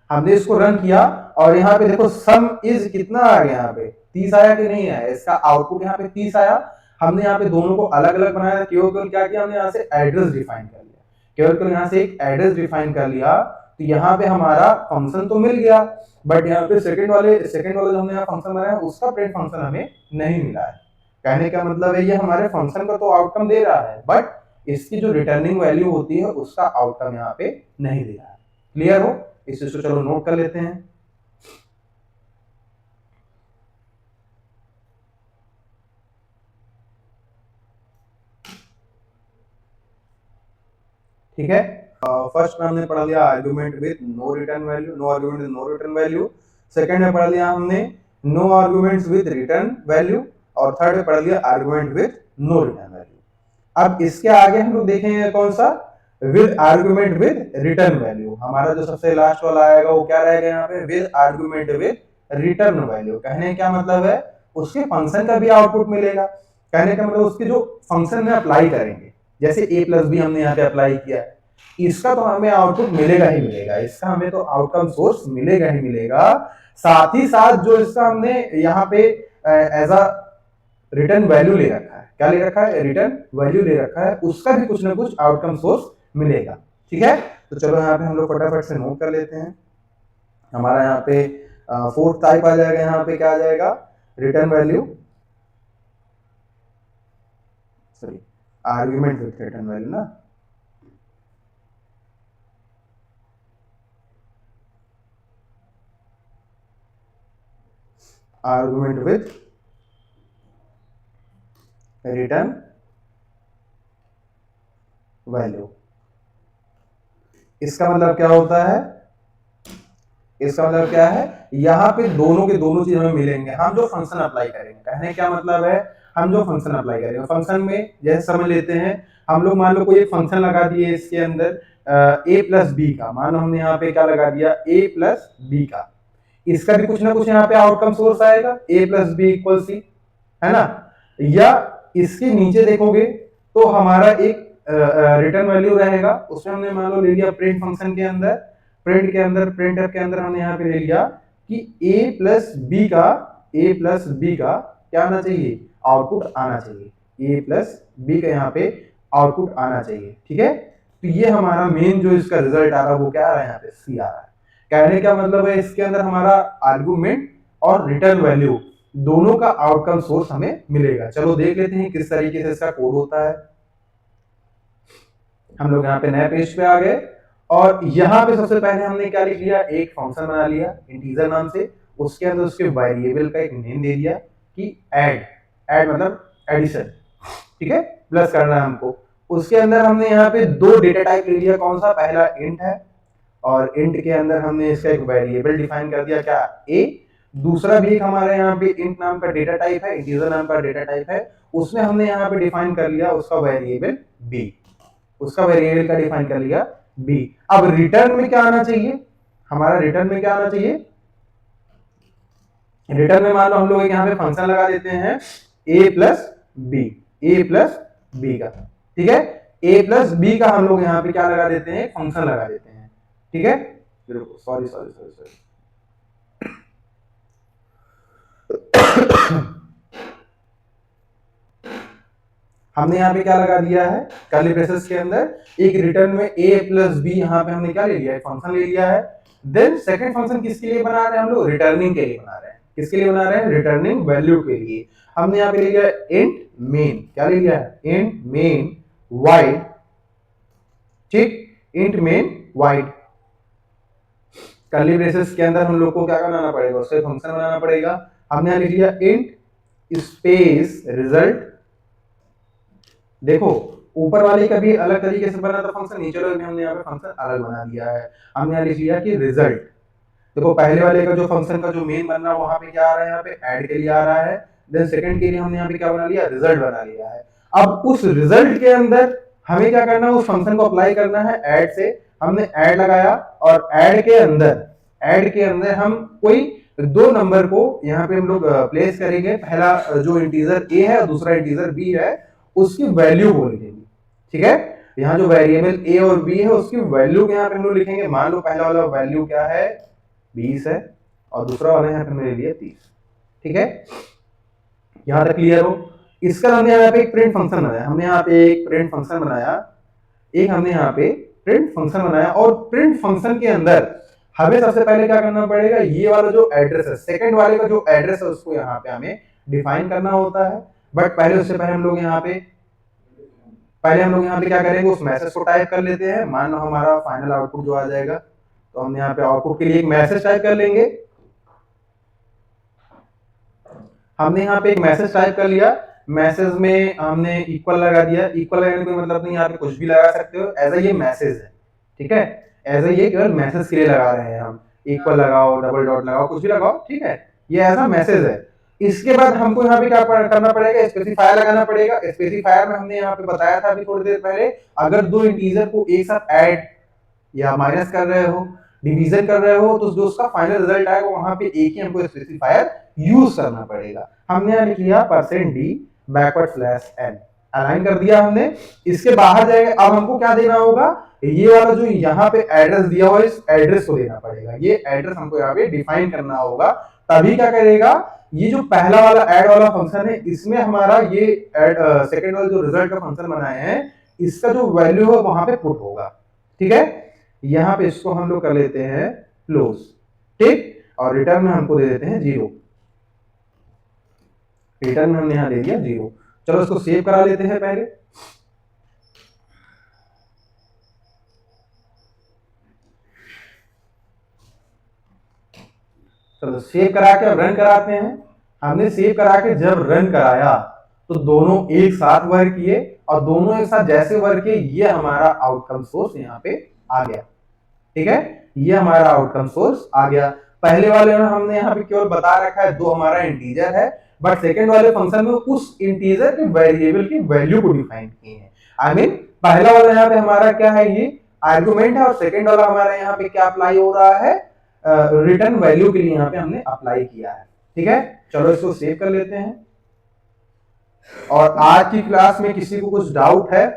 हमने इसको रन किया और यहाँ पे देखो सम इज कितना आ गया, यहाँ पे 30 आया कि नहीं आया, इसका आउटपुट यहाँ पे 30 आया। हमने यहाँ पे दोनों को अलग अलग बनाया, केवल क्या किया हमने, यहाँ से एड्रेस डिफाइन कर लिया, केवल यहाँ से एक एड्रेस डिफाइन कर लिया, तो यहाँ पे हमारा फंक्शन तो मिल गया, बट यहाँ पे सेकंड वाले जो हमने यहाँ फंक्शन बनाया उसका प्रिंट फंक्शन हमें नहीं मिला है। कहने का मतलब है ये हमारे फंक्शन का तो आउटकम दे रहा है, बट इसकी जो रिटर्निंग वैल्यू होती है उसका आउटकम यहाँ पे नहीं दे रहा है। क्लियर हो, इस चीज को चलो नोट कर लेते हैं। ठीक है, फर्स्ट में हमने पढ़ा लिया argument with no return value, no argument with no return value. Second में पढ़ा लिया हमने no arguments with return value, और थर्ड में पढ़ा लिया argument with no return value. अब इसके आगे हम लोग देखेंगे कौन सा, with argument with return value. हमारा जो सबसे लास्ट वाला आएगा वो क्या रहेगा, यहाँ पे with argument with return value. कहने क्या मतलब है, उसके फंक्शन का भी आउटपुट मिलेगा, कहने का मतलब उसके जो फंक्शन में अप्लाई करेंगे, जैसे a प्लस बी हमने यहाँ पे अप्लाई किया है, इसका तो हमें आउटपुट मिलेगा ही मिलेगा, इसका हमें तो आउटकम सोर्स मिलेगा ही मिलेगा। साथ ही साथ जो इसका हमने यहाँ पे एज अ रिटर्न वैल्यू ले रखा है, क्या ले रखा है, रिटर्न वैल्यू ले रखा है, उसका भी कुछ ना कुछ आउटकम सोर्स मिलेगा। ठीक है, तो चलो यहाँ पे हम लोग फटाफट से नोट कर लेते हैं। हमारा यहाँ पे फोर्थ टाइप आ जाएगा, यहाँ पे क्या आ जाएगा, return value, sorry argument with return value ना, आर्गुमेंट विद रिटर्न वैल्यू। इसका मतलब क्या होता है, इसका मतलब क्या है, यहाँ पे दोनों के दोनों चीज हमें मिलेंगे, हम जो फंक्शन अप्लाई करेंगे। कहने क्या मतलब है, हम जो फंक्शन अप्लाई करेंगे, फंक्शन में जैसे समझ लेते हैं हम लोग, मान लो कोई एक फंक्शन लगा दिए इसके अंदर a प्लस बी का, मान लो हमने यहाँ पे क्या लगा दिया, a प्लस बी का, इसका भी कुछ ना कुछ यहाँ पे आउटकम सोर्स आएगा, a plus B equal C, है ना। या इसके नीचे देखोगे तो हमारा एक रिटर्न वैल्यू रहेगा, उसमें हमने मान लो ले लिया प्रिंट फंक्शन के अंदर, प्रिंट के अंदर, प्रिंटफ के अंदर हमने यहाँ पे ले लिया कि a प्लस बी का क्या आना चाहिए, आउटपुट आना चाहिए, a प्लस बी का यहाँ पे आउटपुट आना चाहिए। ठीक है, तो ये हमारा मेन जो इसका रिजल्ट आ रहा है वो क्या आ रहा है, यहाँ पे सी आ रहा है। कहने का मतलब है इसके अंदर हमारा आर्गुमेंट और रिटर्न वैल्यू दोनों का आउटकम सोर्स हमें मिलेगा। चलो देख लेते हैं किस तरीके से इसका कोड होता है। हम लोग यहाँ पे नए पेज पे आ गए और यहाँ पे सबसे पहले हमने क्या लिख लिया, एक फंक्शन बना लिया इंटीजर नाम से, उसके अंदर उसके वेरिएबल का एक नेम दे दिया कि ऐड मतलब एडिशन, ठीक है, प्लस करना है हमको। उसके अंदर हमने यहाँ पे दो डेटा टाइप ले लिया, कौन सा, पहला इंट है, और इंट के अंदर हमने इसका एक वेरिएबल डिफाइन कर दिया क्या, a। दूसरा भी एक हमारे यहाँ पे इंट नाम का डेटा टाइप है, इंटीजर नाम का डेटा टाइप है, उसमें हमने यहाँ पे डिफाइन कर लिया उसका वेरिएबल b, उसका वेरिएबल का डिफाइन कर लिया बी। अब रिटर्न में क्या आना चाहिए, हमारा रिटर्न में क्या आना चाहिए, रिटर्न में मान लो हम लोग यहाँ पे फंक्शन लगा देते हैं a plus B, A plus B का, ठीक है, a प्लस बी का हम लोग यहाँ पे क्या लगा देते हैं, फंक्शन लगा देते हैं, ठीक है। सॉरी सॉरी सॉरी सॉरी हमने यहाँ पे क्या लगा दिया है, कर्ली ब्रेसेस के अंदर एक रिटर्न में a प्लस बी, यहाँ पे हमने क्या ले लिया है, फंक्शन ले लिया है। देन सेकंड फंक्शन किसके लिए बना रहे हैं हम लोग, रिटर्निंग के लिए बना रहे हैं। किसके लिए बना रहे हैं, रिटर्निंग वैल्यू के लिए। हमने यहाँ पे ले लिया इंट मेन, क्या ले लिया है, इंट मेन वाइड, ठीक, int main wide. Curly braces के अंदर हम लोग को क्या बनाना पड़ेगा, उससे फंक्शन बनाना पड़ेगा। हमने यहाँ लिख लिया इंट स्पेस रिजल्ट। देखो ऊपर वाले का भी अलग तरीके से बना था फंक्शन, नीचे वाले में हमने यहाँ पे फंक्शन अलग बना दिया है। हमने यहाँ लिख लिया कि रिजल्ट। देखो पहले वाले का जो फंक्शन का जो मेन बन रहा है वहां पे क्या आ रहा है, यहाँ पे ऐड के लिए आ रहा है। देन सेकंड के लिए हमने यहाँ पे क्या बना लिया, रिजल्ट बना लिया है। अब उस रिजल्ट के अंदर हमें क्या करना है, उस फंक्शन को अप्लाई करना है ऐड से। हमने ऐड लगाया और ऐड के अंदर हम कोई दो नंबर को यहाँ पे हम लोग प्लेस करेंगे। पहला जो इंटीजर a है और दूसरा इंटीजर b है, उसकी वैल्यू को लिखेंगे, ठीक है। यहाँ जो वेरिएबल a और b है उसकी वैल्यू यहाँ पे हम लोग लिखेंगे। मान लो पहला वाला वैल्यू क्या है, 20 है, और दूसरा वाला यहाँ पे हमने ले लिया 30, ठीक है। यहाँ तक क्लियर हो। इसका हमने यहाँ पे एक प्रिंट फंक्शन बनाया, हमने यहाँ पे एक प्रिंट फंक्शन बनाया, हमने यहाँ पे प्रिंट फंक्शन बनाया। और प्रिंट फंक्शन के अंदर हमें सबसे पहले क्या करना पड़ेगा, ये वाला जो एड्रेस है, सेकंड वाले का जो एड्रेस है उसको यहाँ पे हमें डिफाइन करना होता है। बट पहले उससे पहले हम लोग यहाँ पे क्या करेंगे, उस मैसेज को टाइप कर लेते हैं। मान लो हमारा फाइनल आउटपुट जो आ जाएगा, तो हम यहाँ पे आउटपुट के लिए एक मैसेज टाइप कर लेंगे। हमने यहाँ पे एक मैसेज टाइप कर लिया, मैसेज में हमने इक्वल लगा दिया। इक्वल लगाने का मतलब नहीं, यहाँ पे कुछ भी लगा सकते हो, एज ये मैसेज है, ठीक है। एज ये केवल मैसेज के लिए लगा रहे हैं हम, इक्वल लगाओ, डबल डॉट लगाओ, कुछ भी लगाओ, ठीक है, ये ऐसा मैसेज है। इसके बाद हमको यहाँ पे क्या करना पड़ेगा, स्पेसिफायर लगाना पड़ेगा। स्पेसिफायर में हमने यहाँ पे बताया था अभी थोड़ी देर पहले, अगर दो इंटीजर को एक साथ ऐड या माइनस कर रहे हो, डिवीजन कर रहे हो, तो जो उसका फाइनल रिजल्ट आएगा वहां पे एक ही हमको स्पेसिफायर यूज करना पड़ेगा। हमने यहाँ लिख लिया %d /n, अलाइन कर दिया हमने। इसके बाहर जाएंगे, अब हमको क्या देना होगा, ये वाला जो यहाँ पे एड्रेस दिया हुआ है, इस एड्रेस को देना पड़ेगा। ये एड्रेस हमको यहाँ पे डिफाइन करना होगा, तभी क्या करेगा, ये जो पहला वाला ऐड वाला फंक्शन है, इसमें हमारा ये सेकंड वाला जो रिजल्ट का फंक्शन बनाए हैं, इसका जो वैल्यू है वहां पे पुट होगा, ठीक है। यहाँ पे इसको हम लोग कर लेते हैं क्लोज, ठीक, और रिटर्न में हमको दे देते हैं 0। रिटर्न में हमने यहाँ दे दिया 0। चलो इसको सेव करा लेते हैं पहले। चलो सेव करा के अब रन कराते हैं। हमने सेव करा के जब रन कराया तो दोनों एक साथ वर्क किए, और दोनों एक साथ जैसे वर्क किए, ये हमारा आउटकम सोर्स यहाँ पे आ गया, ठीक है। ये हमारा आउटकम सोर्स आ गया। पहले वाले में हमने यहाँ पे केवल बता रखा है 2 हमारा इंटीजर है, बट सेकंड वाले फंक्शन में उस इंटीजर के वेरिएबल की वैल्यू को डिफाइन किए हैं। आई मीन पहला वाला यहाँ पे हमारा क्या है, ये आर्गुमेंट है, और सेकंड वाला हमारा यहाँ पे क्या अप्लाई हो रहा है, रिटर्न वैल्यू के लिए यहाँ पे हमने अप्लाई किया है, ठीक है। चलो इसको सेव कर लेते हैं। और आज की क्लास में किसी को कुछ डाउट है,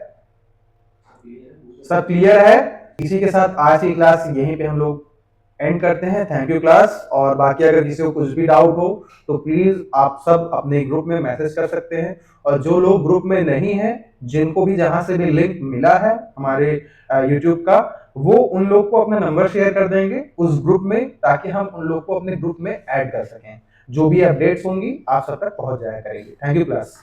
सब क्लियर है? इसी के साथ आज की क्लास यहीं पे हम लोग एंड करते हैं। Thank you class. और बाकी अगर किसी को कुछ भी डाउट हो तो प्लीज आप सब अपने ग्रुप में मैसेज कर सकते हैं, और जो लोग ग्रुप में नहीं है, जिनको भी जहां से भी लिंक मिला है हमारे यूट्यूब का, वो उन लोग को अपना नंबर शेयर कर देंगे उस ग्रुप में, ताकि हम उन लोग को अपने ग्रुप में ऐड कर सकें। जो भी अपडेट्स होंगी आप सब तक पहुंच जाया करेंगे। Thank you class.